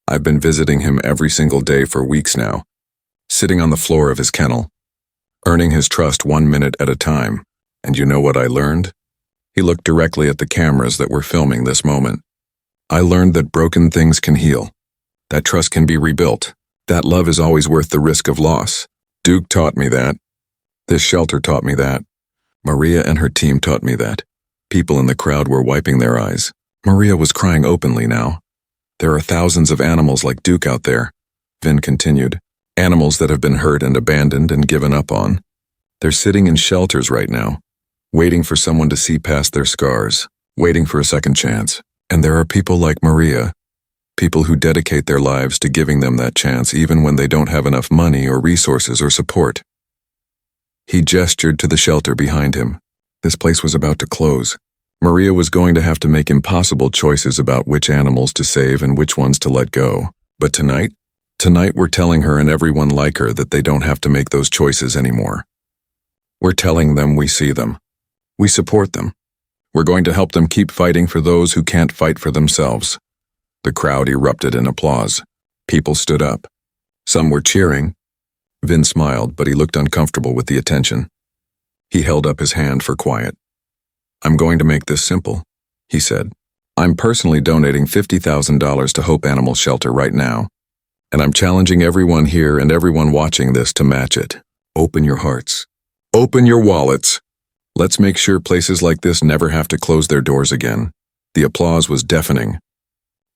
I've been visiting him every single day for weeks now, sitting on the floor of his kennel, earning his trust 1 minute at a time. And you know what I learned? He looked directly at the cameras that were filming this moment. I learned that broken things can heal, that trust can be rebuilt, that love is always worth the risk of loss. Duke taught me that. This shelter taught me that. Maria and her team taught me that. People in the crowd were wiping their eyes. Maria was crying openly now. There are thousands of animals like Duke out there, Vin continued. Animals that have been hurt and abandoned and given up on. They're sitting in shelters right now, waiting for someone to see past their scars, waiting for a second chance. And there are people like Maria, people who dedicate their lives to giving them that chance even when they don't have enough money or resources or support. He gestured to the shelter behind him. This place was about to close. Maria was going to have to make impossible choices about which animals to save and which ones to let go. But tonight we're telling her and everyone like her that they don't have to make those choices anymore. We're telling them we see them. We support them. We're going to help them keep fighting for those who can't fight for themselves. The crowd erupted in applause. People stood up. Some were cheering. Vin smiled, but he looked uncomfortable with the attention. He held up his hand for quiet. I'm going to make this simple, he said. I'm personally donating $50,000 to Hope Animal Shelter right now, and I'm challenging everyone here and everyone watching this to match it. Open your hearts. Open your wallets. Let's make sure places like this never have to close their doors again. The applause was deafening.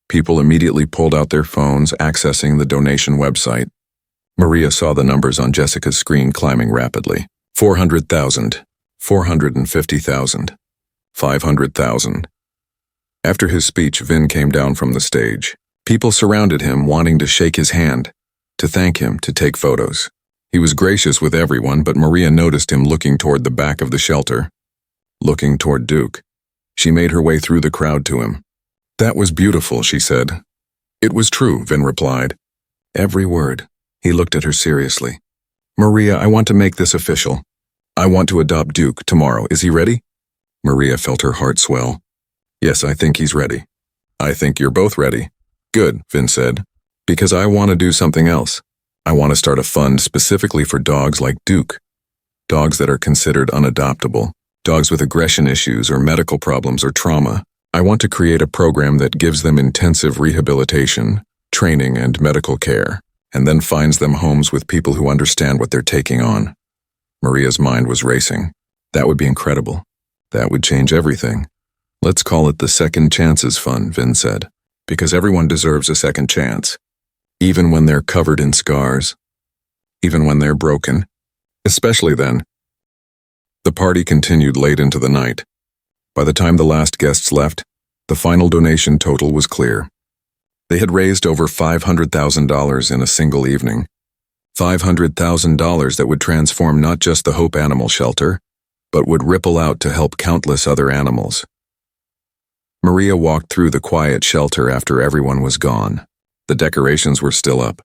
People immediately pulled out their phones, accessing the donation website. Maria saw the numbers on Jessica's screen climbing rapidly. 400,000, 450,000, 500,000. After his speech, Vin came down from the stage. People surrounded him, wanting to shake his hand, to thank him, to take photos. He was gracious with everyone, but Maria noticed him looking toward the back of the shelter, looking toward Duke. She made her way through the crowd to him. That was beautiful, she said. It was true, Vin replied. Every word. He looked at her seriously. Maria, I want to make this official. I want to adopt Duke tomorrow. Is he ready? Maria felt her heart swell. Yes, I think he's ready. I think you're both ready. Good, Vin said. Because I want to do something else. I want to start a fund specifically for dogs like Duke. Dogs that are considered unadoptable. Dogs with aggression issues or medical problems or trauma. I want to create a program that gives them intensive rehabilitation, training, and medical care, and then finds them homes with people who understand what they're taking on. Maria's mind was racing. That would be incredible. That would change everything. Let's call it the Second Chances Fund, Vin said, because everyone deserves a second chance, even when they're covered in scars, even when they're broken, especially then. The party continued late into the night. By the time the last guests left, the final donation total was clear. They had raised over $500,000 in a single evening. $500,000 that would transform not just the Hope Animal Shelter, but would ripple out to help countless other animals. Maria walked through the quiet shelter after everyone was gone. The decorations were still up.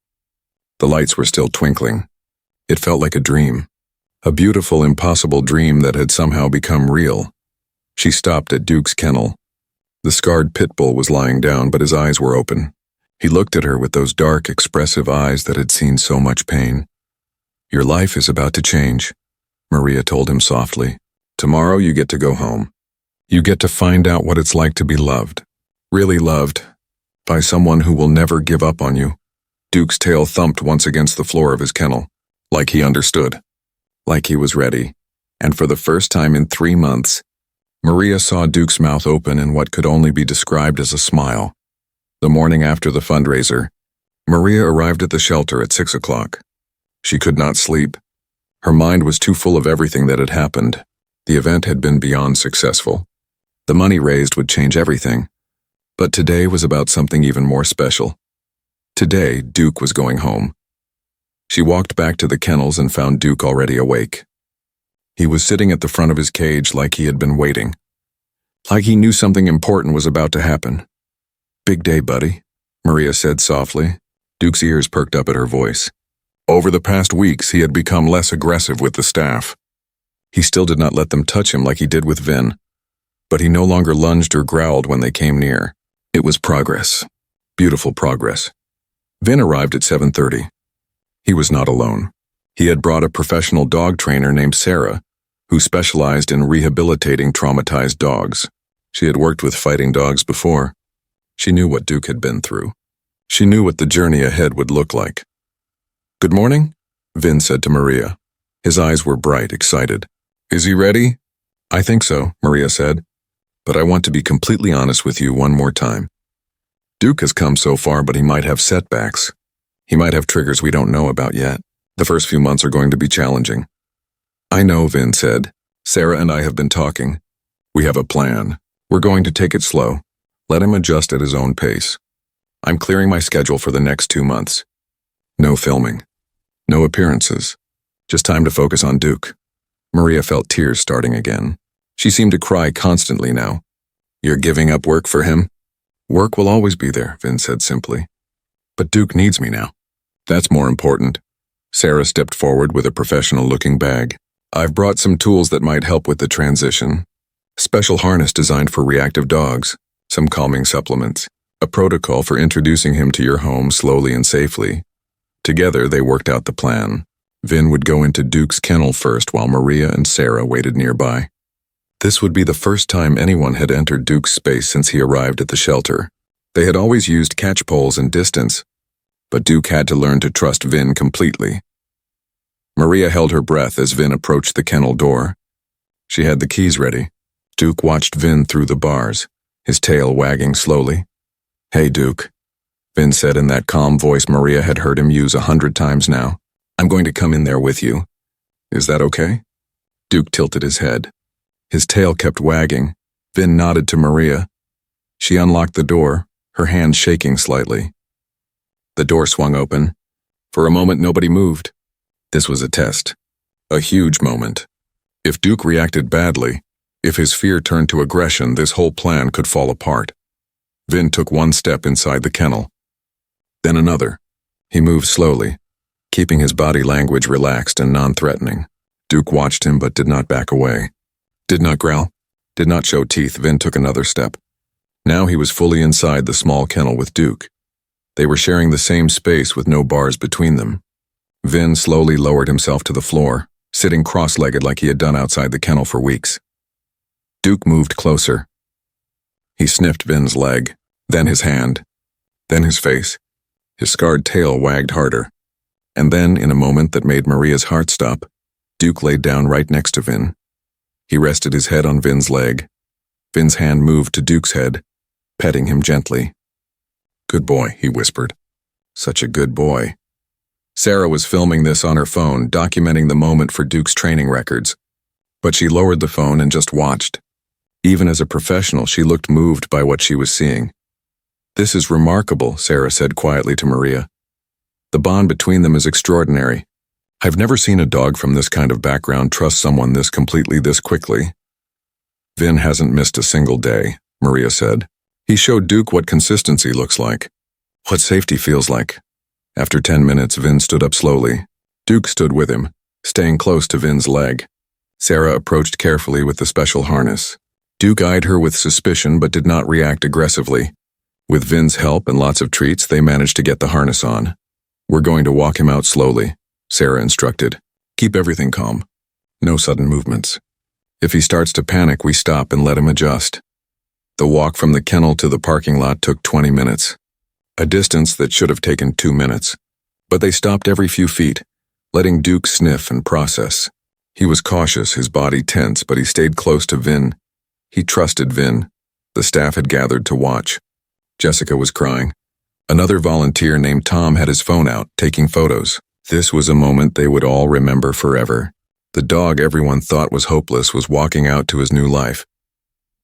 The lights were still twinkling. It felt like a dream. A beautiful, impossible dream that had somehow become real. She stopped at Duke's kennel. The scarred pit bull was lying down, but his eyes were open. He looked at her with those dark, expressive eyes that had seen so much pain. Your life is about to change, Maria told him softly. Tomorrow you get to go home. You get to find out what it's like to be loved. Really loved. By someone who will never give up on you. Duke's tail thumped once against the floor of his kennel. Like he understood. Like he was ready. And for the first time in 3 months, Maria saw Duke's mouth open in what could only be described as a smile. The morning after the fundraiser, Maria arrived at the shelter at 6 o'clock. She could not sleep. Her mind was too full of everything that had happened. The event had been beyond successful. The money raised would change everything. But today was about something even more special. Today, Duke was going home. She walked back to the kennels and found Duke already awake. He was sitting at the front of his cage like he had been waiting. Like he knew something important was about to happen. Big day, buddy, Maria said softly. Duke's ears perked up at her voice. Over the past weeks, he had become less aggressive with the staff. He still did not let them touch him like he did with Vin, but he no longer lunged or growled when they came near. It was progress. Beautiful progress. Vin arrived at 7:30. He was not alone. He had brought a professional dog trainer named Sarah, who specialized in rehabilitating traumatized dogs. She had worked with fighting dogs before. She knew what Duke had been through. She knew what the journey ahead would look like. Good morning, Vin said to Maria. His eyes were bright, excited. Is he ready? I think so, Maria said. but I want to be completely honest with you one more time. Duke has come so far, but he might have setbacks. He might have triggers we don't know about yet. The first few months are going to be challenging. I know, Vin said. Sarah and I have been talking. We have a plan. We're going to take it slow. Let him adjust at his own pace. I'm clearing my schedule for the next 2 months. No filming. No appearances. Just time to focus on Duke. Maria felt tears starting again. She seemed to cry constantly now. You're giving up work for him? Work will always be there, Vin said simply. But Duke needs me now. That's more important. Sarah stepped forward with a professional-looking bag. I've brought some tools that might help with the transition. Special harness designed for reactive dogs, some calming supplements, a protocol for introducing him to your home slowly and safely. Together, they worked out the plan. Vin would go into Duke's kennel first while Maria and Sarah waited nearby. This would be the first time anyone had entered Duke's space since he arrived at the shelter. They had always used catch poles and distance, but Duke had to learn to trust Vin completely. Maria held her breath as Vin approached the kennel door. She had the keys ready. Duke watched Vin through the bars, his tail wagging slowly. Hey, Duke, Vin said in that calm voice Maria had heard him use 100 times now. I'm going to come in there with you. Is that okay? Duke tilted his head. His tail kept wagging. Vin nodded to Maria. She unlocked the door, her hand shaking slightly. The door swung open. For a moment, nobody moved. This was a test. A huge moment. If Duke reacted badly, if his fear turned to aggression, this whole plan could fall apart. Vin took one step inside the kennel. Then another. He moved slowly, keeping his body language relaxed and non-threatening. Duke watched him but did not back away. Did not growl, did not show teeth. Vin took another step. Now he was fully inside the small kennel with Duke. They were sharing the same space with no bars between them. Vin slowly lowered himself to the floor, sitting cross-legged like he had done outside the kennel for weeks. Duke moved closer. He sniffed Vin's leg, then his hand, then his face. His scarred tail wagged harder. And then, in a moment that made Maria's heart stop, Duke laid down right next to Vin. He rested his head on Vin's leg. Vin's hand moved to Duke's head, petting him gently. Good boy, he whispered. Such a good boy. Sarah was filming this on her phone, documenting the moment for Duke's training records. But she lowered the phone and just watched. Even as a professional, she looked moved by what she was seeing. This is remarkable, Sarah said quietly to Maria. The bond between them is extraordinary. I've never seen a dog from this kind of background trust someone this completely, this quickly. Vin hasn't missed a single day, Maria said. He showed Duke what consistency looks like, what safety feels like. After 10 minutes, Vin stood up slowly. Duke stood with him, staying close to Vin's leg. Sarah approached carefully with the special harness. Duke eyed her with suspicion but did not react aggressively. With Vin's help and lots of treats, they managed to get the harness on. We're going to walk him out slowly, Sarah instructed. Keep everything calm. No sudden movements. If he starts to panic, we stop and let him adjust. The walk from the kennel to the parking lot took 20 minutes, a distance that should have taken 2 minutes. But they stopped every few feet, letting Duke sniff and process. He was cautious, his body tense, but he stayed close to Vin. He trusted Vin. The staff had gathered to watch. Jessica was crying. Another volunteer named Tom had his phone out, taking photos. This was a moment they would all remember forever. The dog everyone thought was hopeless was walking out to his new life.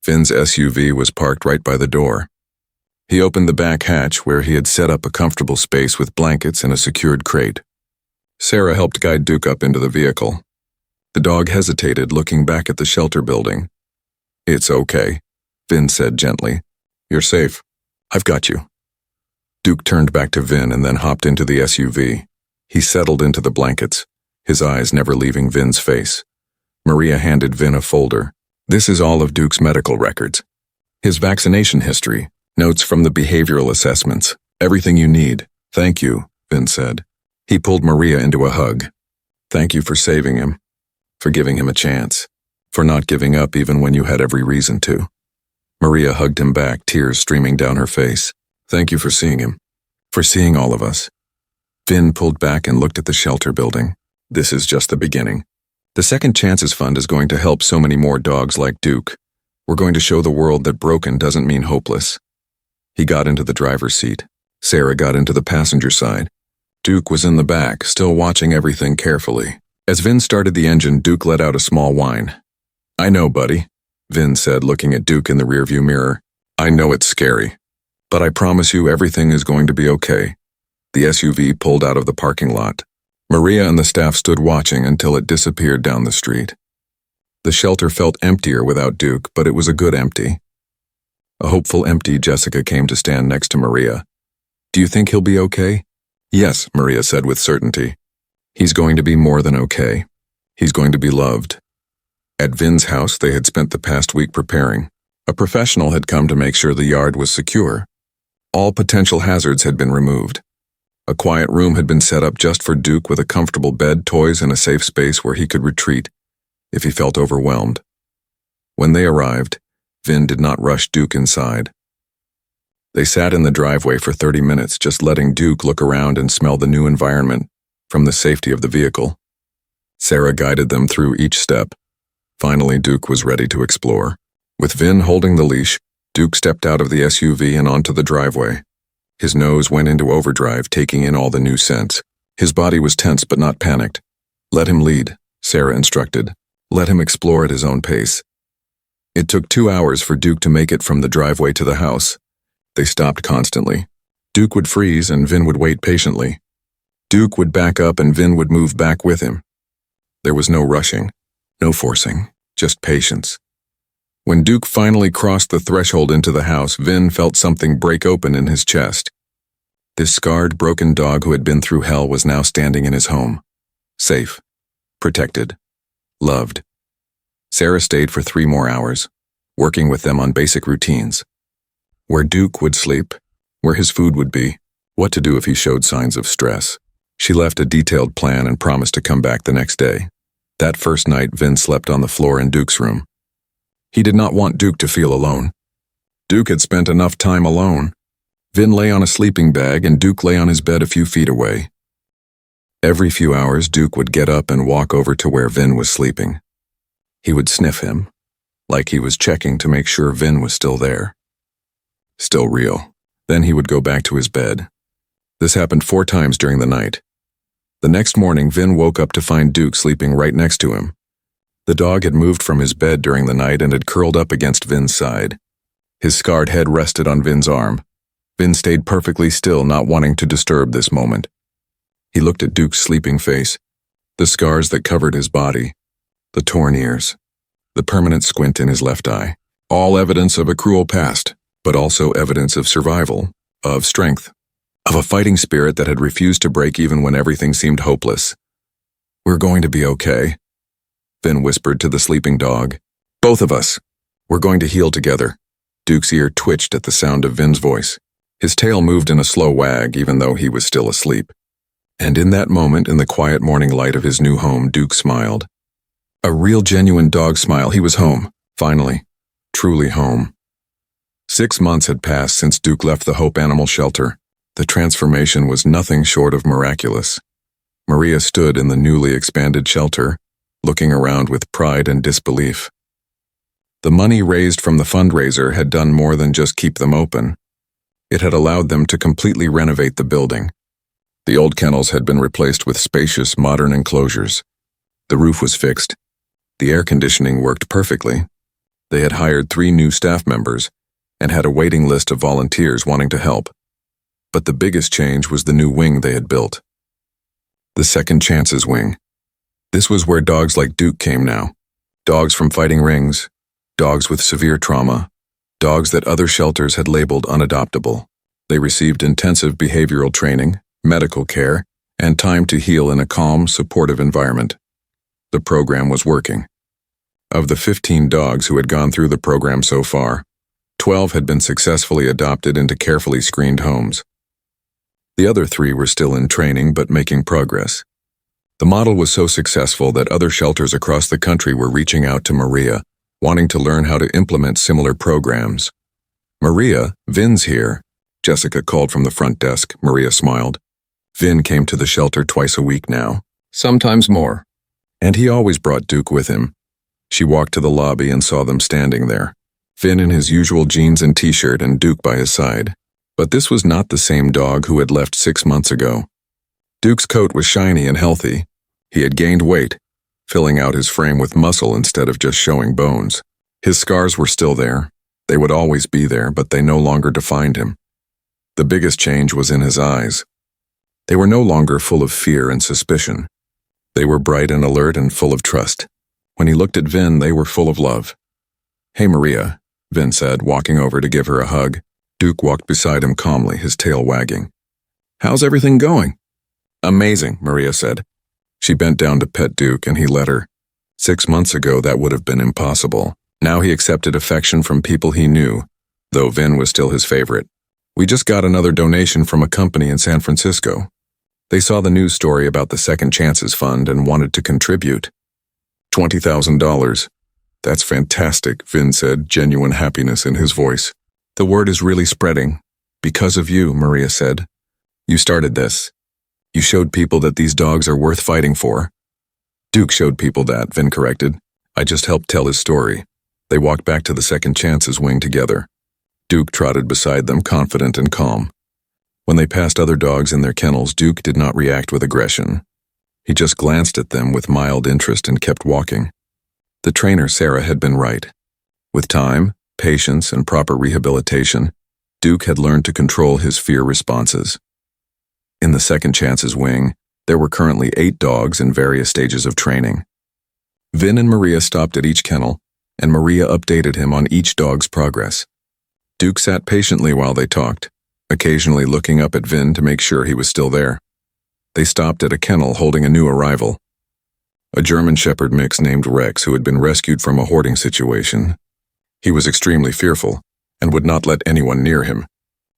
Vin's SUV was parked right by the door. He opened the back hatch where he had set up a comfortable space with blankets and a secured crate. Sarah helped guide Duke up into the vehicle. The dog hesitated, looking back at the shelter building. It's okay, Vin said gently. You're safe. I've got you. Duke turned back to Vin and then hopped into the SUV. He settled into the blankets, his eyes never leaving Vin's face. Maria handed Vin a folder. This is all of Duke's medical records. His vaccination history, notes from the behavioral assessments, everything you need. Thank you, Vin said. He pulled Maria into a hug. Thank you for saving him, for giving him a chance, for not giving up even when you had every reason to. Maria hugged him back, tears streaming down her face. Thank you for seeing him, for seeing all of us. Vin pulled back and looked at the shelter building. This is just the beginning. The Second Chances Fund is going to help so many more dogs like Duke. We're going to show the world that broken doesn't mean hopeless. He got into the driver's seat. Sarah got into the passenger side. Duke was in the back, still watching everything carefully. As Vin started the engine, Duke let out a small whine. "I know, buddy," Vin said, looking at Duke in the rearview mirror. "I know it's scary, but I promise you everything is going to be okay." The SUV pulled out of the parking lot. Maria and the staff stood watching until it disappeared down the street. The shelter felt emptier without Duke, but it was a good empty. A hopeful empty. Jessica came to stand next to Maria. "Do you think he'll be okay?" "Yes," Maria said with certainty. "He's going to be more than okay. He's going to be loved." At Vin's house, they had spent the past week preparing. A professional had come to make sure the yard was secure. All potential hazards had been removed. A quiet room had been set up just for Duke with a comfortable bed, toys, and a safe space where he could retreat if he felt overwhelmed. When they arrived, Vin did not rush Duke inside. They sat in the driveway for 30 minutes, just letting Duke look around and smell the new environment from the safety of the vehicle. Sarah guided them through each step. Finally, Duke was ready to explore. With Vin holding the leash, Duke stepped out of the SUV and onto the driveway. His nose went into overdrive, taking in all the new scents. His body was tense but not panicked. "Let him lead," Sarah instructed. "Let him explore at his own pace." It took 2 hours for Duke to make it from the driveway to the house. They stopped constantly. Duke would freeze and Vin would wait patiently. Duke would back up and Vin would move back with him. There was no rushing, no forcing, just patience. When Duke finally crossed the threshold into the house, Vin felt something break open in his chest. This scarred, broken dog who had been through hell was now standing in his home. Safe, protected, loved. Sarah stayed for 3 more hours, working with them on basic routines. Where Duke would sleep, where his food would be, what to do if he showed signs of stress. She left a detailed plan and promised to come back the next day. That first night, Vin slept on the floor in Duke's room. He did not want Duke to feel alone. Duke had spent enough time alone. Vin lay on a sleeping bag and Duke lay on his bed a few feet away. Every few hours, Duke would get up and walk over to where Vin was sleeping. He would sniff him, like he was checking to make sure Vin was still there. Still real. Then he would go back to his bed. This happened 4 times during the night. The next morning, Vin woke up to find Duke sleeping right next to him. The dog had moved from his bed during the night and had curled up against Vin's side. His scarred head rested on Vin's arm. Vin stayed perfectly still, not wanting to disturb this moment. He looked at Duke's sleeping face, the scars that covered his body, the torn ears, the permanent squint in his left eye. All evidence of a cruel past, but also evidence of survival, of strength, of a fighting spirit that had refused to break even when everything seemed hopeless. "We're going to be okay," Vin whispered to the sleeping dog. "Both of us. We're going to heal together." Duke's ear twitched at the sound of Vin's voice. His tail moved in a slow wag, even though he was still asleep. And in that moment, in the quiet morning light of his new home, Duke smiled. A real, genuine dog smile. He was home, finally. Truly home. 6 months had passed since Duke left the Hope Animal Shelter. The transformation was nothing short of miraculous. Maria stood in the newly expanded shelter, looking around with pride and disbelief. The money raised from the fundraiser had done more than just keep them open. It had allowed them to completely renovate the building. The old kennels had been replaced with spacious, modern enclosures. The roof was fixed. The air conditioning worked perfectly. They had hired 3 new staff members and had a waiting list of volunteers wanting to help. But the biggest change was the new wing they had built. The Second Chances Wing. This was where dogs like Duke came now. Dogs from fighting rings, dogs with severe trauma, dogs that other shelters had labeled unadoptable. They received intensive behavioral training, medical care, and time to heal in a calm, supportive environment. The program was working. Of the 15 dogs who had gone through the program so far, 12 had been successfully adopted into carefully screened homes. The other 3 were still in training but making progress. The model was so successful that other shelters across the country were reaching out to Maria, wanting to learn how to implement similar programs. "Maria, Vin's here," Jessica called from the front desk. Maria smiled. Vin came to the shelter twice a week now, sometimes more. And he always brought Duke with him. She walked to the lobby and saw them standing there. Vin in his usual jeans and t-shirt and Duke by his side. But this was not the same dog who had left 6 months ago. Duke's coat was shiny and healthy. He had gained weight, filling out his frame with muscle instead of just showing bones. His scars were still there. They would always be there, but they no longer defined him. The biggest change was in his eyes. They were no longer full of fear and suspicion. They were bright and alert and full of trust. When he looked at Vin, they were full of love. "Hey, Maria," Vin said, walking over to give her a hug. Duke walked beside him calmly, his tail wagging. "How's everything going?" "Amazing," Maria said. She bent down to pet Duke, and he let her. 6 months ago, that would have been impossible. Now he accepted affection from people he knew, though Vin was still his favorite. "We just got another donation from a company in San Francisco. They saw the news story about the Second Chances Fund and wanted to contribute. $20,000. "That's fantastic," Vin said, genuine happiness in his voice. "The word is really spreading. Because of you," Maria said. "You started this. You showed people that these dogs are worth fighting for." "Duke showed people that," Vin corrected. "I just helped tell his story." They walked back to the Second Chances wing together. Duke trotted beside them, confident and calm. When they passed other dogs in their kennels, Duke did not react with aggression. He just glanced at them with mild interest and kept walking. The trainer, Sarah, had been right. With time, patience, and proper rehabilitation, Duke had learned to control his fear responses. In the Second Chances wing, there were currently 8 dogs in various stages of training. Vin and Maria stopped at each kennel, and Maria updated him on each dog's progress. Duke sat patiently while they talked, occasionally looking up at Vin to make sure he was still there. They stopped at a kennel holding a new arrival. A German Shepherd mix named Rex, who had been rescued from a hoarding situation. He was extremely fearful and would not let anyone near him.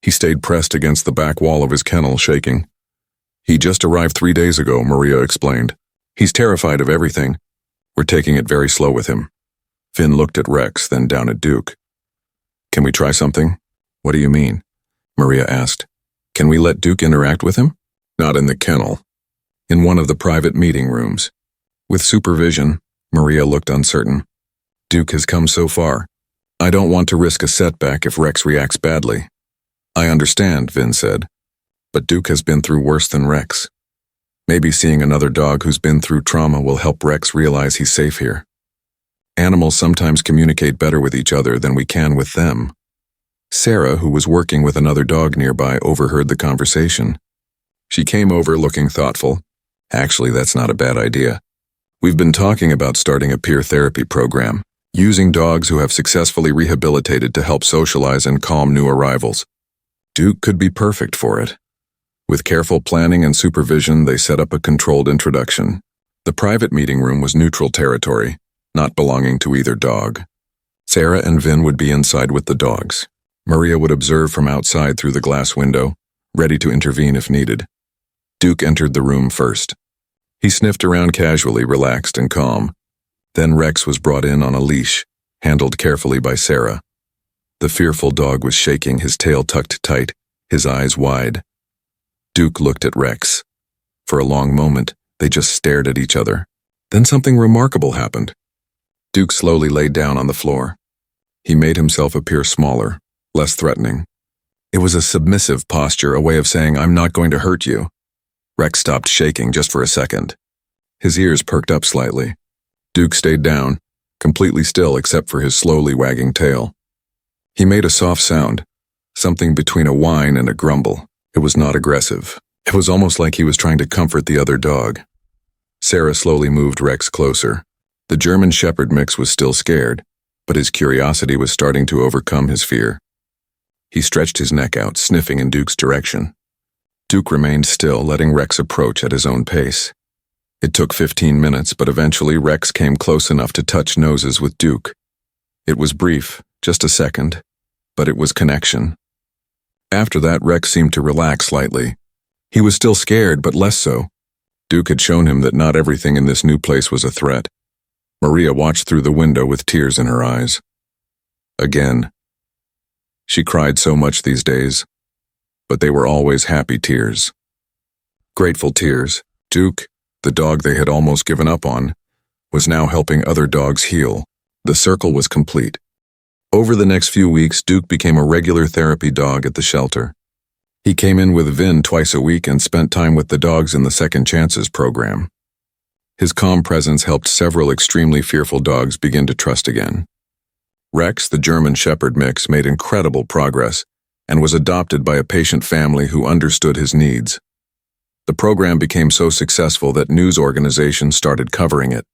He stayed pressed against the back wall of his kennel, shaking. "He just arrived 3 days ago," Maria explained. "He's terrified of everything. We're taking it very slow with him." Vin looked at Rex, then down at Duke. "Can we try something?" "What do you mean?" Maria asked. "Can we let Duke interact with him?" "Not in the kennel. In one of the private meeting rooms. With supervision." Maria looked uncertain. "Duke has come so far. I don't want to risk a setback if Rex reacts badly." "I understand," Vin said. "But Duke has been through worse than Rex. Maybe seeing another dog who's been through trauma will help Rex realize he's safe here. Animals sometimes communicate better with each other than we can with them." Sarah, who was working with another dog nearby, overheard the conversation. She came over looking thoughtful. "Actually, that's not a bad idea. We've been talking about starting a peer therapy program, using dogs who have successfully rehabilitated to help socialize and calm new arrivals. Duke could be perfect for it." With careful planning and supervision, they set up a controlled introduction. The private meeting room was neutral territory, not belonging to either dog. Sarah and Vin would be inside with the dogs. Maria would observe from outside through the glass window, ready to intervene if needed. Duke entered the room first. He sniffed around casually, relaxed and calm. Then Rex was brought in on a leash, handled carefully by Sarah. The fearful dog was shaking, his tail tucked tight, his eyes wide. Duke looked at Rex. For a long moment, they just stared at each other. Then something remarkable happened. Duke slowly laid down on the floor. He made himself appear smaller, less threatening. It was a submissive posture, a way of saying, "I'm not going to hurt you." Rex stopped shaking just for a second. His ears perked up slightly. Duke stayed down, completely still except for his slowly wagging tail. He made a soft sound, something between a whine and a grumble. It was not aggressive. It was almost like he was trying to comfort the other dog. Sarah slowly moved Rex closer. The German Shepherd mix was still scared, but his curiosity was starting to overcome his fear. He stretched his neck out, sniffing in Duke's direction. Duke remained still, letting Rex approach at his own pace. It took 15 minutes, but eventually Rex came close enough to touch noses with Duke. It was brief, just a second, but it was connection. After that, Rex seemed to relax slightly. He was still scared, but less so. Duke had shown him that not everything in this new place was a threat. Maria watched through the window with tears in her eyes. Again. She cried so much these days, but they were always happy tears. Grateful tears. Duke, the dog they had almost given up on, was now helping other dogs heal. The circle was complete. Over the next few weeks, Duke became a regular therapy dog at the shelter. He came in with Vin twice a week and spent time with the dogs in the Second Chances program. His calm presence helped several extremely fearful dogs begin to trust again. Rex, the German Shepherd mix, made incredible progress and was adopted by a patient family who understood his needs. The program became so successful that news organizations started covering it.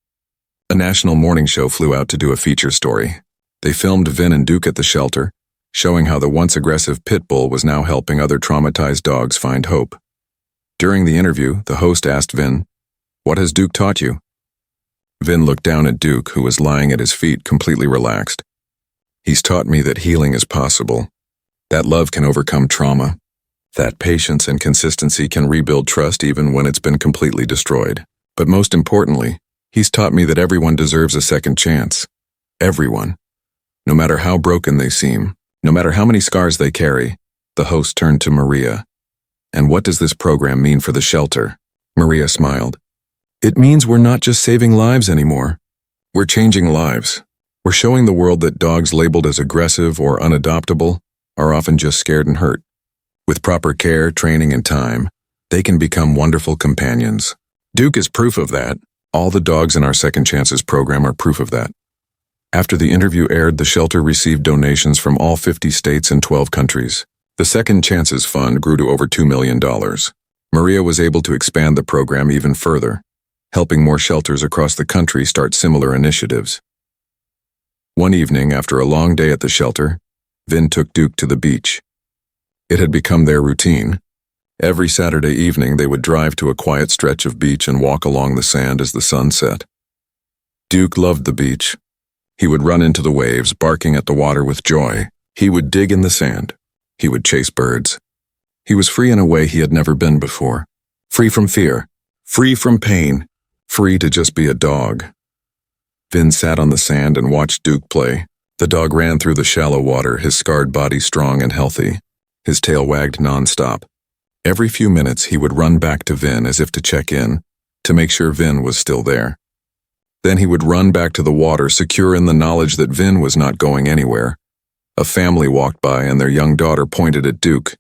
A national morning show flew out to do a feature story. They filmed Vin and Duke at the shelter, showing how the once aggressive pit bull was now helping other traumatized dogs find hope. During the interview, the host asked Vin, "What has Duke taught you?" Vin looked down at Duke, who was lying at his feet, completely relaxed. "He's taught me that healing is possible, that love can overcome trauma, that patience and consistency can rebuild trust even when it's been completely destroyed. But most importantly, he's taught me that everyone deserves a second chance. Everyone. No matter how broken they seem, no matter how many scars they carry." The host turned to Maria. "And what does this program mean for the shelter?" Maria smiled. "It means we're not just saving lives anymore. We're changing lives. We're showing the world that dogs labeled as aggressive or unadoptable are often just scared and hurt. With proper care, training, and time, they can become wonderful companions. Duke is proof of that. All the dogs in our Second Chances program are proof of that." After the interview aired, the shelter received donations from all 50 states and 12 countries. The Second Chances Fund grew to over $2 million. Maria was able to expand the program even further, helping more shelters across the country start similar initiatives. One evening, after a long day at the shelter, Vin took Duke to the beach. It had become their routine. Every Saturday evening, they would drive to a quiet stretch of beach and walk along the sand as the sun set. Duke loved the beach. He would run into the waves, barking at the water with joy. He would dig in the sand. He would chase birds. He was free in a way he had never been before. Free from fear. Free from pain. Free to just be a dog. Vin sat on the sand and watched Duke play. The dog ran through the shallow water, his scarred body strong and healthy. His tail wagged nonstop. Every few minutes he would run back to Vin as if to check in, to make sure Vin was still there. Then he would run back to the water, secure in the knowledge that Vin was not going anywhere. A family walked by and their young daughter pointed at Duke.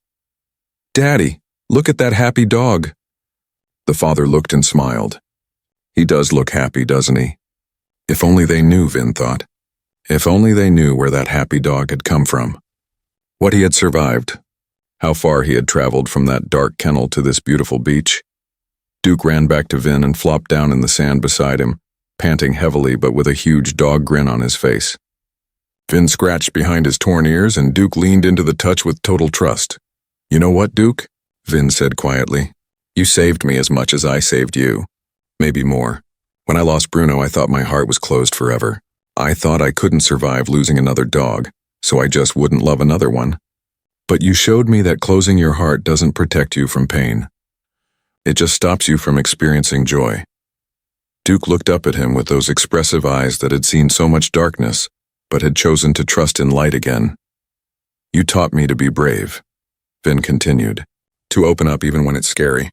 "Daddy, look at that happy dog." The father looked and smiled. "He does look happy, doesn't he?" If only they knew, Vin thought. If only they knew where that happy dog had come from. What he had survived. How far he had traveled from that dark kennel to this beautiful beach. Duke ran back to Vin and flopped down in the sand beside him, panting heavily but with a huge dog grin on his face. Vin scratched behind his torn ears and Duke leaned into the touch with total trust. "You know what, Duke?" Vin said quietly. "You saved me as much as I saved you. Maybe more. When I lost Bruno, I thought my heart was closed forever. I thought I couldn't survive losing another dog, so I just wouldn't love another one. But you showed me that closing your heart doesn't protect you from pain. It just stops you from experiencing joy." Duke looked up at him with those expressive eyes that had seen so much darkness, but had chosen to trust in light again. "You taught me to be brave," Vin continued, "to open up even when it's scary,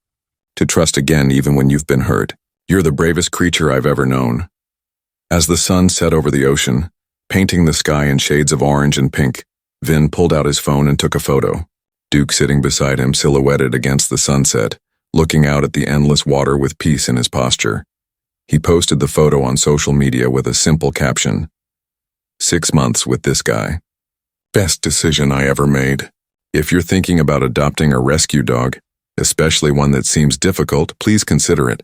to trust again even when you've been hurt. You're the bravest creature I've ever known." As the sun set over the ocean, painting the sky in shades of orange and pink, Vin pulled out his phone and took a photo. Duke sitting beside him silhouetted against the sunset, looking out at the endless water with peace in his posture. He posted the photo on social media with a simple caption, "6 months with this guy. Best decision I ever made." If you're thinking about adopting a rescue dog, especially one that seems difficult, please consider it.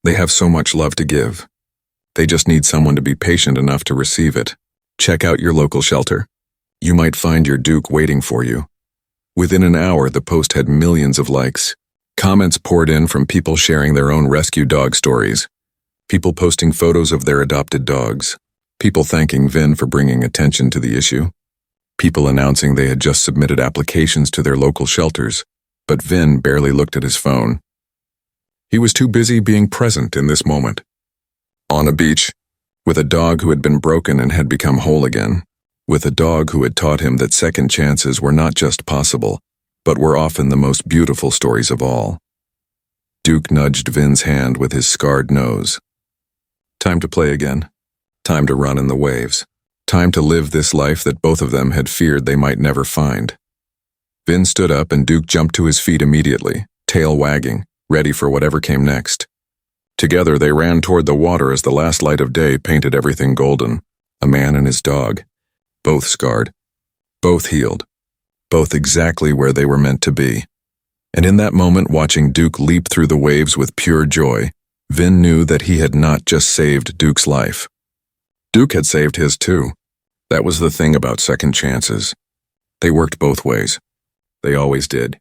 They have so much love to give. They just need someone to be patient enough to receive it. Check out your local shelter. You might find your Duke waiting for you. Within an hour, the post had millions of likes. Comments poured in from people sharing their own rescue dog stories. People posting photos of their adopted dogs. People thanking Vin for bringing attention to the issue. People announcing they had just submitted applications to their local shelters, but Vin barely looked at his phone. He was too busy being present in this moment. On a beach, with a dog who had been broken and had become whole again, with a dog who had taught him that second chances were not just possible, but were often the most beautiful stories of all. Duke nudged Vin's hand with his scarred nose. Time to play again. Time to run in the waves. Time to live this life that both of them had feared they might never find. Vin stood up and Duke jumped to his feet immediately, tail wagging, ready for whatever came next. Together they ran toward the water as the last light of day painted everything golden. A man and his dog. Both scarred. Both healed. Both exactly where they were meant to be. And in that moment, watching Duke leap through the waves with pure joy, Vin knew that he had not just saved Duke's life. Duke had saved his too. That was the thing about second chances. They worked both ways. They always did.